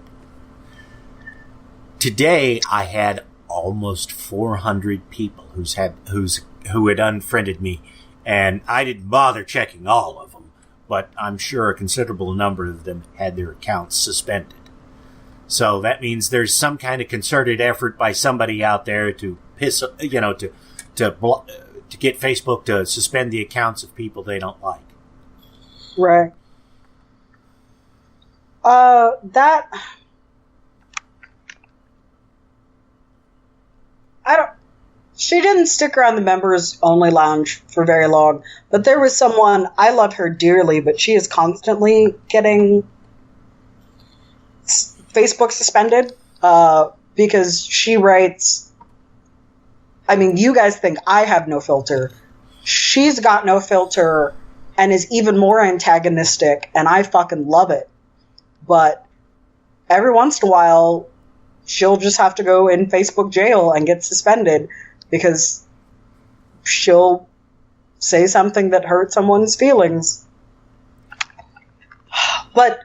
Today, I had almost 400 people who had unfriended me, and I didn't bother checking all of them, but I'm sure a considerable number of them had their accounts suspended. So that means there's some kind of concerted effort by somebody out there to to get Facebook to suspend the accounts of people they don't like. Right. She didn't stick around the members only lounge for very long, but there was someone, I love her dearly, but she is constantly getting Facebook suspended, because she writes, you guys think I have no filter. She's got no filter and is even more antagonistic, and I fucking love it. But every once in a while, she'll just have to go in Facebook jail and get suspended because she'll say something that hurt someone's feelings. But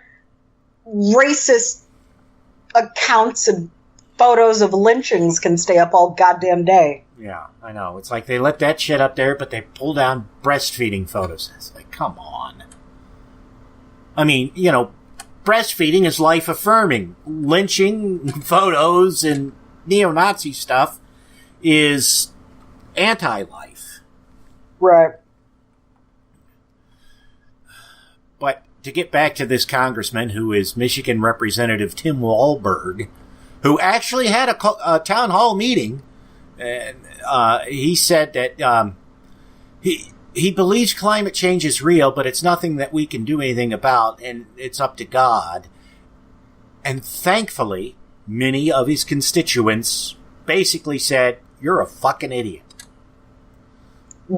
racist accounts and photos of lynchings can stay up all goddamn day. Yeah, I know. It's like they let that shit up there, but they pull down breastfeeding photos. It's like, come on. Breastfeeding is life-affirming. Lynching photos and neo-Nazi stuff is anti-life. Right. But to get back to this congressman, who is Michigan Representative Tim Walberg, who actually had a town hall meeting, and he said that he believes climate change is real, but it's nothing that we can do anything about, and it's up to God. And thankfully, many of his constituents basically said, "You're a fucking idiot."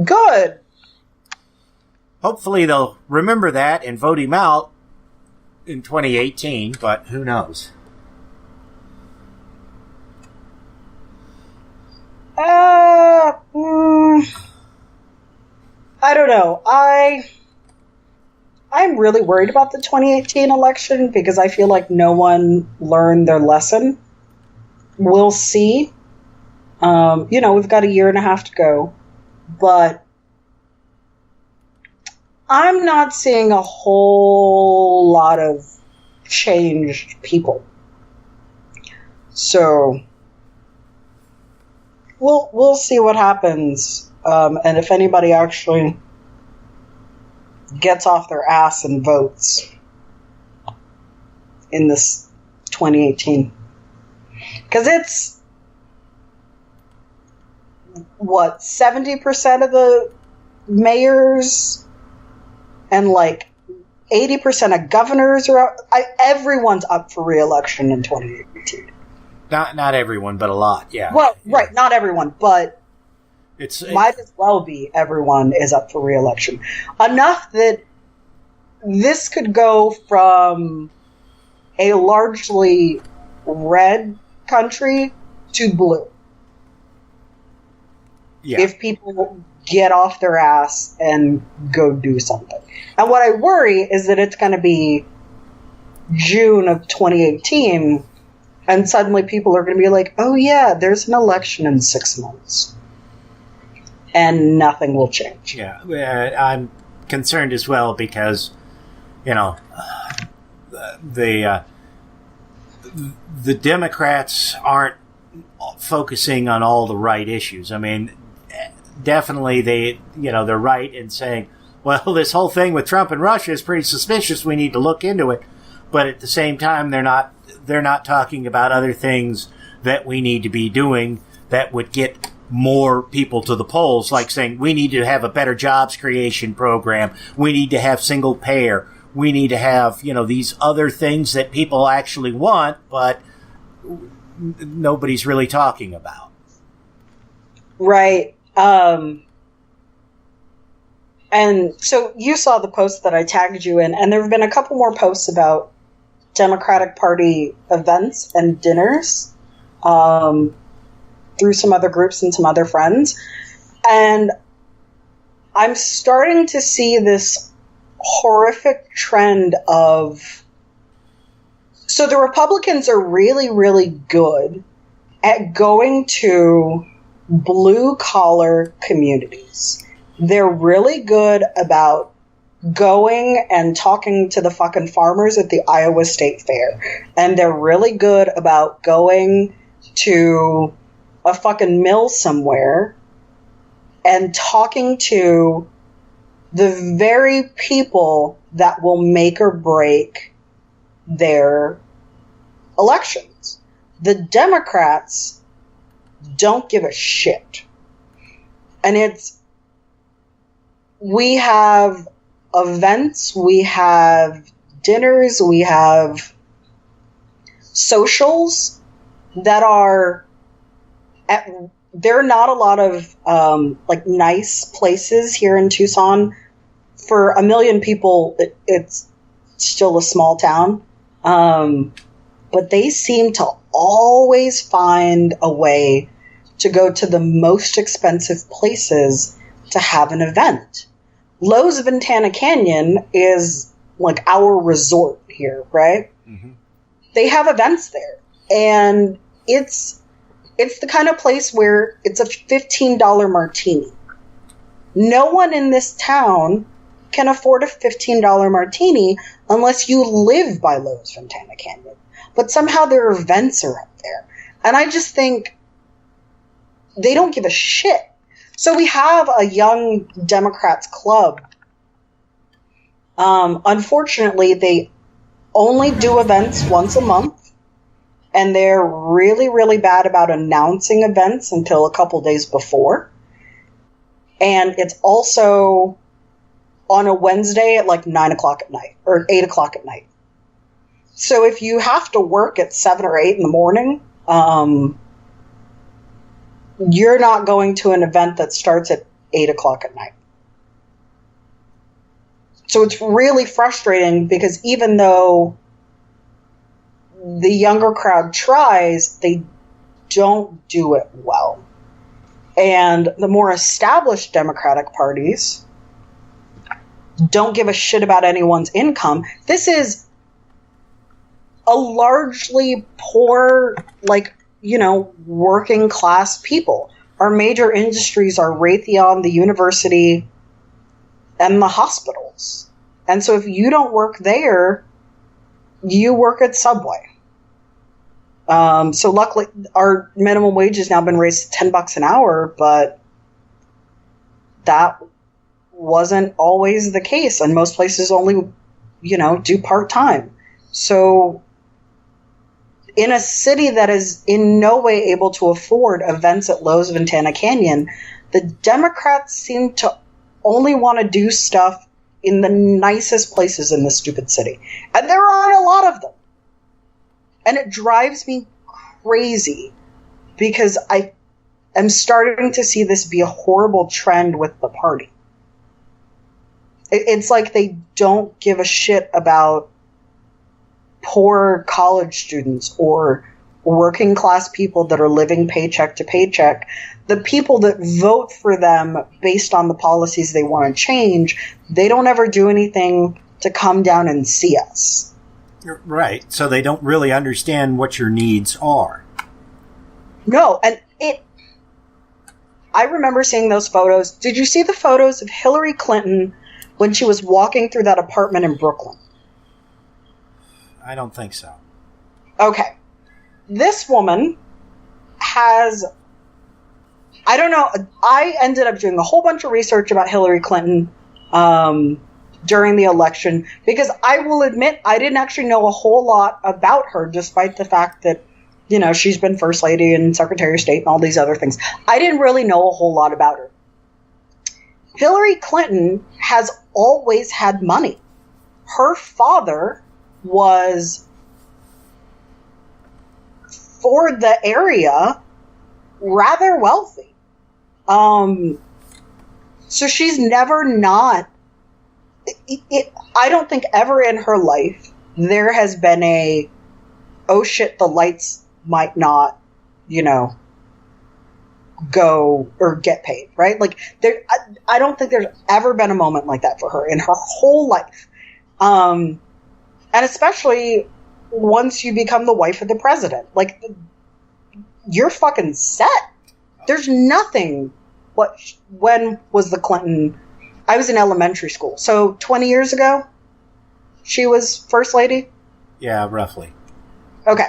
Good. Hopefully they'll remember that and vote him out in 2018, but who knows? I don't know. I'm really worried about the 2018 election because I feel like no one learned their lesson. We'll see. We've got a year and a half to go, but I'm not seeing a whole lot of changed people. So we'll see what happens, and if anybody actually gets off their ass and votes in this 2018. Because it's, 70% of the mayors and 80% of governors are out. Everyone's up for re-election in 2018. Not everyone, but a lot, yeah. Well, right, not everyone, but it might as well be everyone is up for re-election. Enough that this could go from a largely red country to blue. Yeah. If people get off their ass and go do something. And what I worry is that it's going to be June of 2018, and suddenly people are going to be like, oh yeah, there's an election in 6 months. And nothing will change. Yeah, I'm concerned as well because, the Democrats aren't focusing on all the right issues. Definitely they're right in saying, well, this whole thing with Trump and Russia is pretty suspicious. We need to look into it. But at the same time, they're not talking about other things that we need to be doing that would get more people to the polls, like saying we need to have a better jobs creation program, we need to have single payer, we need to have, these other things that people actually want, but nobody's really talking about. Right. And so you saw the post that I tagged you in, and there have been a couple more posts about Democratic Party events and dinners through some other groups and some other friends. And I'm starting to see this horrific trend of... So the Republicans are really, really good at going to blue-collar communities. They're really good about going and talking to the fucking farmers at the Iowa State Fair. And they're really good about going to a fucking mill somewhere and talking to the very people that will make or break their elections. The Democrats don't give a shit. And we have events, we have dinners, we have socials that are there are not a lot of nice places here in Tucson. For 1 million people, it's still a small town. But they seem to always find a way to go to the most expensive places to have an event. Lowe's Ventana Canyon is like our resort here, right? Mm-hmm. They have events there. And it's the kind of place where it's a $15 martini. No one in this town can afford a $15 martini unless you live by Lowe's Ventana Canyon. But somehow their events are up there. And I just think they don't give a shit. So we have a Young Democrats Club. Unfortunately, they only do events once a month. And they're really, really bad about announcing events until a couple days before. And it's also on a Wednesday at like 9 o'clock at night or 8 o'clock at night. So if you have to work at 7 or 8 in the morning, you're not going to an event that starts at 8 o'clock at night. So it's really frustrating because even though the younger crowd tries, they don't do it well. And the more established Democratic parties don't give a shit about anyone's income. This is a largely poor, working class people. Our major industries are Raytheon, the university, and the hospitals. And so if you don't work there, you work at Subway. So luckily, our minimum wage has now been raised to $10 an hour, but that wasn't always the case. And most places only, do part-time. So in a city that is in no way able to afford events at Lowe's Ventana Canyon, the Democrats seem to only want to do stuff in the nicest places in this stupid city. And there aren't a lot of them. And it drives me crazy because I am starting to see this be a horrible trend with the party. It's like they don't give a shit about poor college students or working class people that are living paycheck to paycheck. The people that vote for them based on the policies they want to change, they don't ever do anything to come down and see us. Right. So they don't really understand what your needs are. No, and I remember seeing those photos. Did you see the photos of Hillary Clinton when she was walking through that apartment in Brooklyn? I don't think so. Okay. This woman has... I don't know. I ended up doing a whole bunch of research about Hillary Clinton during the election because I will admit I didn't actually know a whole lot about her, despite the fact that you know, she's been First Lady and Secretary of State and all these other things. I didn't really know a whole lot about her. Hillary Clinton has always had money. Her father was, for the area, rather wealthy. So she's never not... I don't think ever in her life there has been a, oh shit, the lights might not, you know, go or get paid, right? Like, I don't think there's ever been a moment like that for her in her whole life. And especially once you become the wife of the president. Like, you're fucking set. There's nothing. When was the Clinton... I was in elementary school. So 20 years ago, she was First Lady? Yeah, roughly. Okay.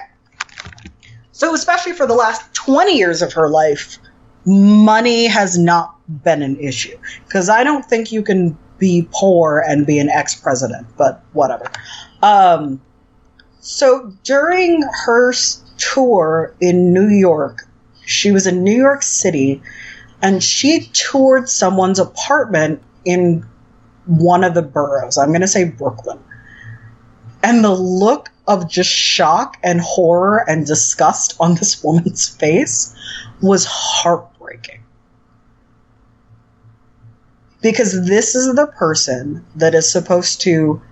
So especially for the last 20 years of her life, money has not been an issue. Because I don't think you can be poor and be an ex-president, but whatever. So during her tour in New York, she was in New York City, and she toured someone's apartment in one of the boroughs. I'm going to say Brooklyn. And the look of just shock and horror and disgust on this woman's face was heartbreaking. Because this is the person that is supposed to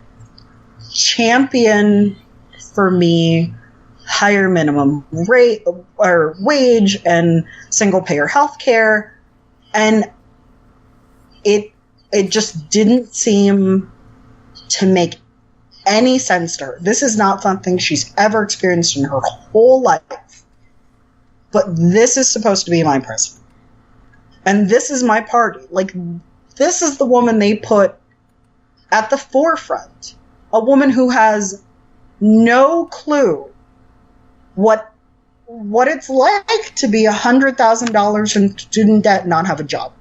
champion for me higher minimum rate or wage and single payer health care. And it just didn't seem to make any sense to her. This is not something she's ever experienced in her whole life. But this is supposed to be my president. And this is my party. Like, this is the woman they put at the forefront. A woman who has no clue what it's like to be $100,000 in student debt and not have a job.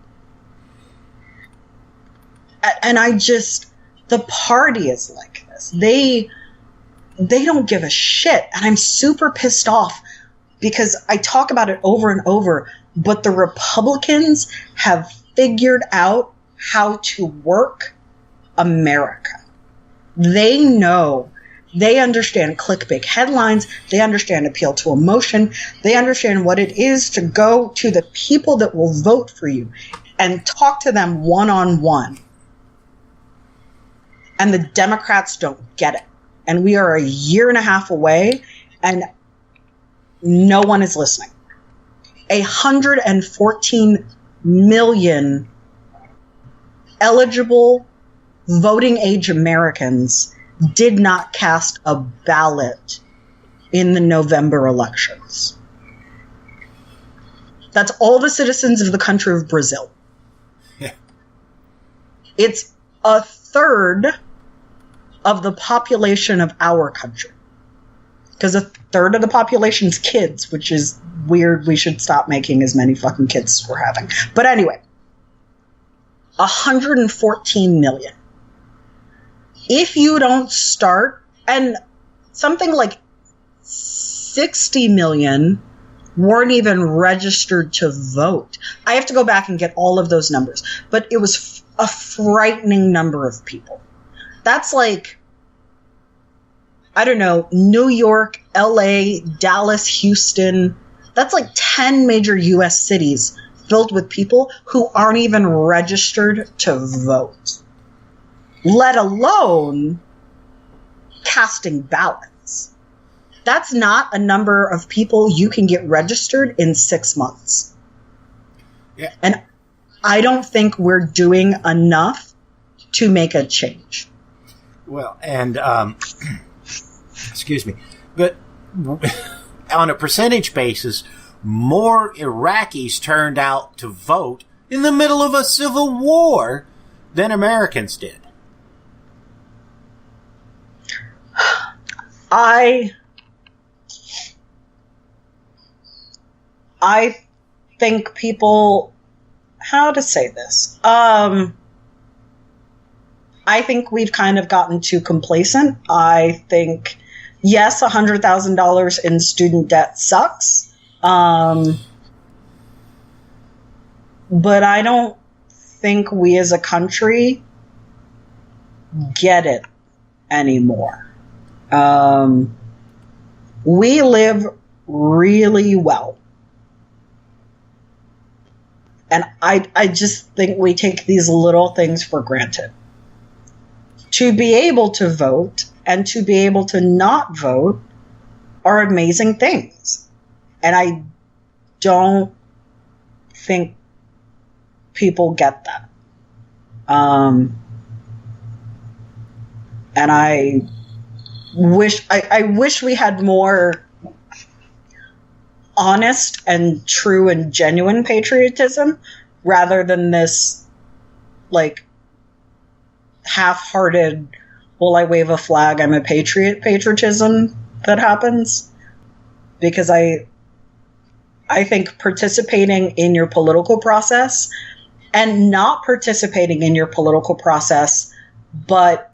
And the party is like this. They don't give a shit. And I'm super pissed off because I talk about it over and over, but the Republicans have figured out how to work America. They know. They understand clickbait headlines. They understand appeal to emotion. They understand what it is to go to the people that will vote for you and talk to them one-on-one. And the Democrats don't get it. And we are a year and a half away, and no one is listening. 114 million eligible voting age Americans did not cast a ballot in the November elections. That's all the citizens of the country of Brazil. Yeah. It's a third of the population of our country. Because a third of the population's kids, which is weird. We should stop making as many fucking kids as we're having. But anyway, 114 million. If you don't start, and something like 60 million weren't even registered to vote. I have to go back and get all of those numbers. But it was a frightening number of people. That's like, I don't know, New York, LA, Dallas, Houston. That's like 10 major U.S. cities filled with people who aren't even registered to vote, let alone casting ballots. That's not a number of people you can get registered in 6 months. Yeah. And I don't think we're doing enough to make a change. Well, and, excuse me, but on a percentage basis, more Iraqis turned out to vote in the middle of a civil war than Americans did. I think people, how to say this? I think we've kind of gotten too complacent. I think yes, $100,000 in student debt sucks. But I don't think we as a country get it anymore. We live really well. And I just think we take these little things for granted. To be able to vote and to be able to not vote are amazing things. And I don't think people get that. And I wish we had more honest and true and genuine patriotism rather than this, like, half-hearted, well, I wave a flag, I'm a patriot patriotism that happens. Because I think participating in your political process and not participating in your political process, but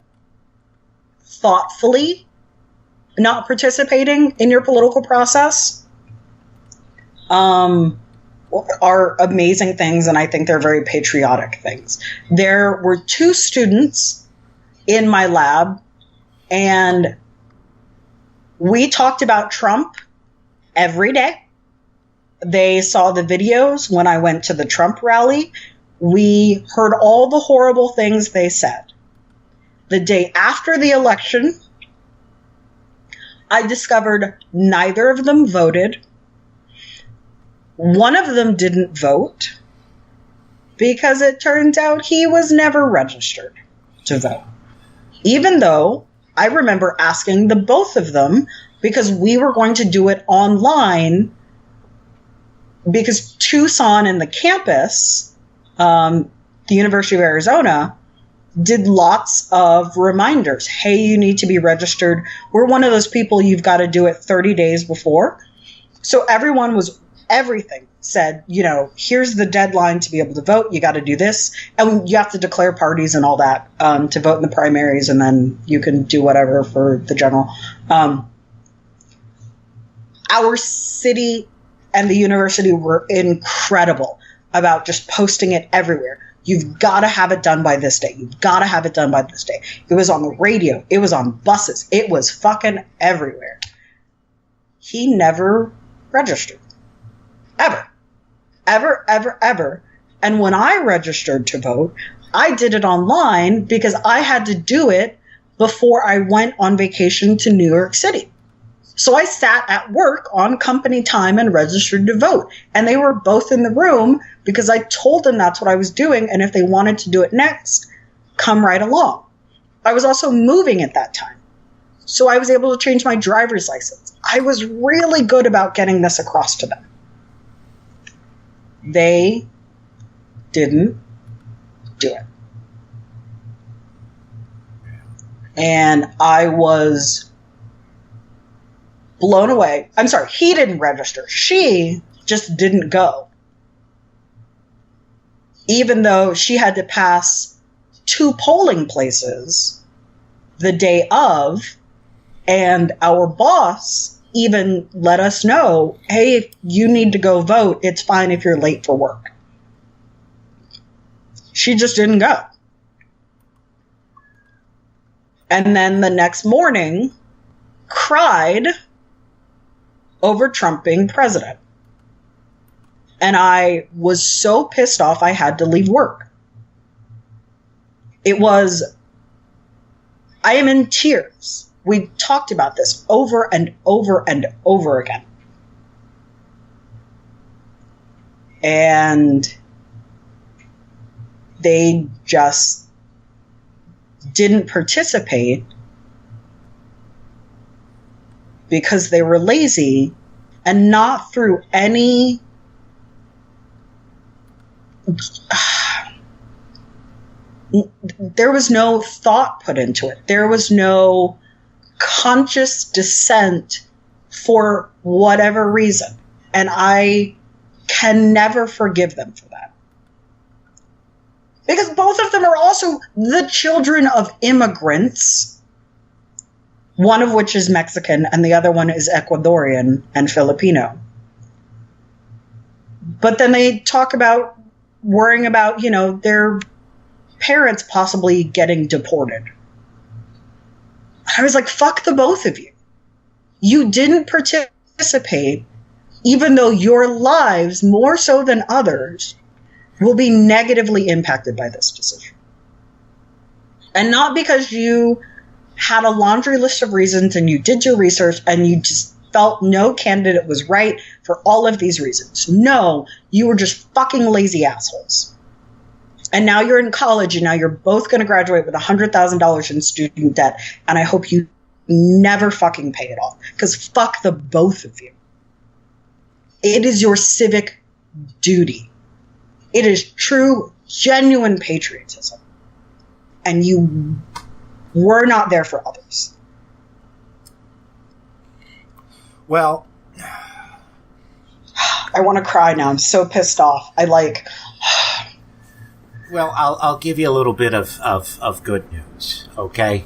thoughtfully not participating in your political process, are amazing things, and I think they're very patriotic things. There were 2 students in my lab, and we talked about Trump every day. They saw the videos when I went to the Trump rally. We heard all the horrible things they said. The day after the election, I discovered neither of them voted. One of them didn't vote because it turns out he was never registered to vote. Even though I remember asking the both of them, because we were going to do it online, because Tucson and the campus, the University of Arizona, did lots of reminders. Hey, you need to be registered. We're one of those people you've got to do it 30 days before. So everything said, here's the deadline to be able to vote. You got to do this. And you have to declare parties and all that to vote in the primaries, and then you can do whatever for the general. Our city and the university were incredible about just posting it everywhere. You've got to have it done by this day. You've got to have it done by this day. It was on the radio. It was on buses. It was fucking everywhere. He never registered. Ever. Ever, ever, ever. And when I registered to vote, I did it online because I had to do it before I went on vacation to New York City. So I sat at work on company time and registered to vote. And they were both in the room because I told them that's what I was doing. And if they wanted to do it next, come right along. I was also moving at that time. So I was able to change my driver's license. I was really good about getting this across to them. They didn't do it. And I was blown away. I'm sorry, he didn't register. She just didn't go. Even though she had to pass 2 polling places the day of, and our boss even let us know, hey, if you need to go vote, it's fine if you're late for work. She just didn't go. And then the next morning, cried over Trump being president. And I was so pissed off I had to leave work. I am in tears. We talked about this over and over and over again. And they just didn't participate because they were lazy and not through any there was no thought put into it. There was no conscious dissent for whatever reason. And I can never forgive them for that. Because both of them are also the children of immigrants one of which is Mexican and the other one is Ecuadorian and Filipino. But then they talk about worrying about, their parents possibly getting deported. I was like, fuck the both of you. You didn't participate, even though your lives, more so than others, will be negatively impacted by this decision. And not because you had a laundry list of reasons and you did your research and you just felt no candidate was right for all of these reasons. No, you were just fucking lazy assholes. And now you're in college and now you're both going to graduate with $100,000 in student debt. And I hope you never fucking pay it off. Because fuck the both of you. It is your civic duty. It is true, genuine patriotism. And you were not there for others. Well, I want to cry now. I'm so pissed off. Well, I'll give you a little bit of good news, okay?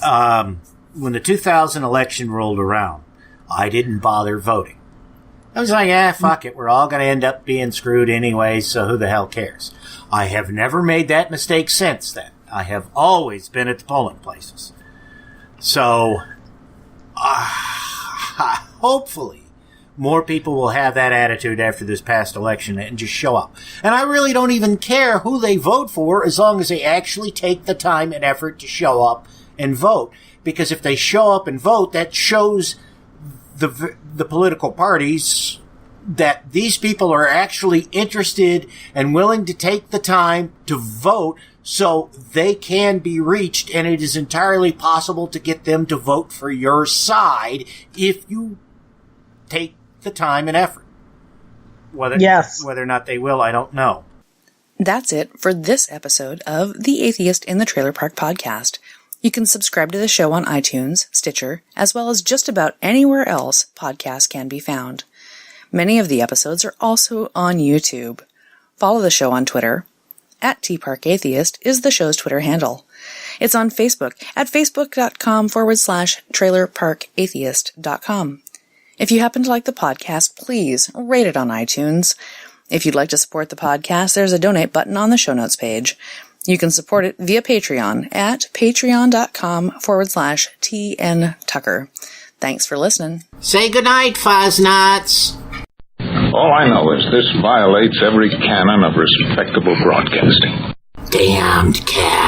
When the 2000 election rolled around, I didn't bother voting. I was like, fuck it. We're all going to end up being screwed anyway, so who the hell cares? I have never made that mistake since then. I have always been at the polling places. So, hopefully, more people will have that attitude after this past election and just show up. And I really don't even care who they vote for as long as they actually take the time and effort to show up and vote. Because if they show up and vote, that shows the political parties that these people are actually interested and willing to take the time to vote so they can be reached, and it is entirely possible to get them to vote for your side if you take the time and effort. Whether or not they will, I don't know. That's it for this episode of The Atheist in the Trailer Park Podcast. You can subscribe to the show on iTunes, Stitcher, as well as just about anywhere else podcasts can be found. Many of the episodes are also on YouTube. Follow the show on Twitter. @TParkAtheist is the show's Twitter handle. It's on Facebook at facebook.com/trailerparkatheist.com. If you happen to like the podcast, please rate it on iTunes. If you'd like to support the podcast, there's a donate button on the show notes page. You can support it via Patreon at patreon.com/TNTucker. Thanks for listening. Say goodnight, Fuzz-Nuts. All I know is this violates every canon of respectable broadcasting. Damned cat.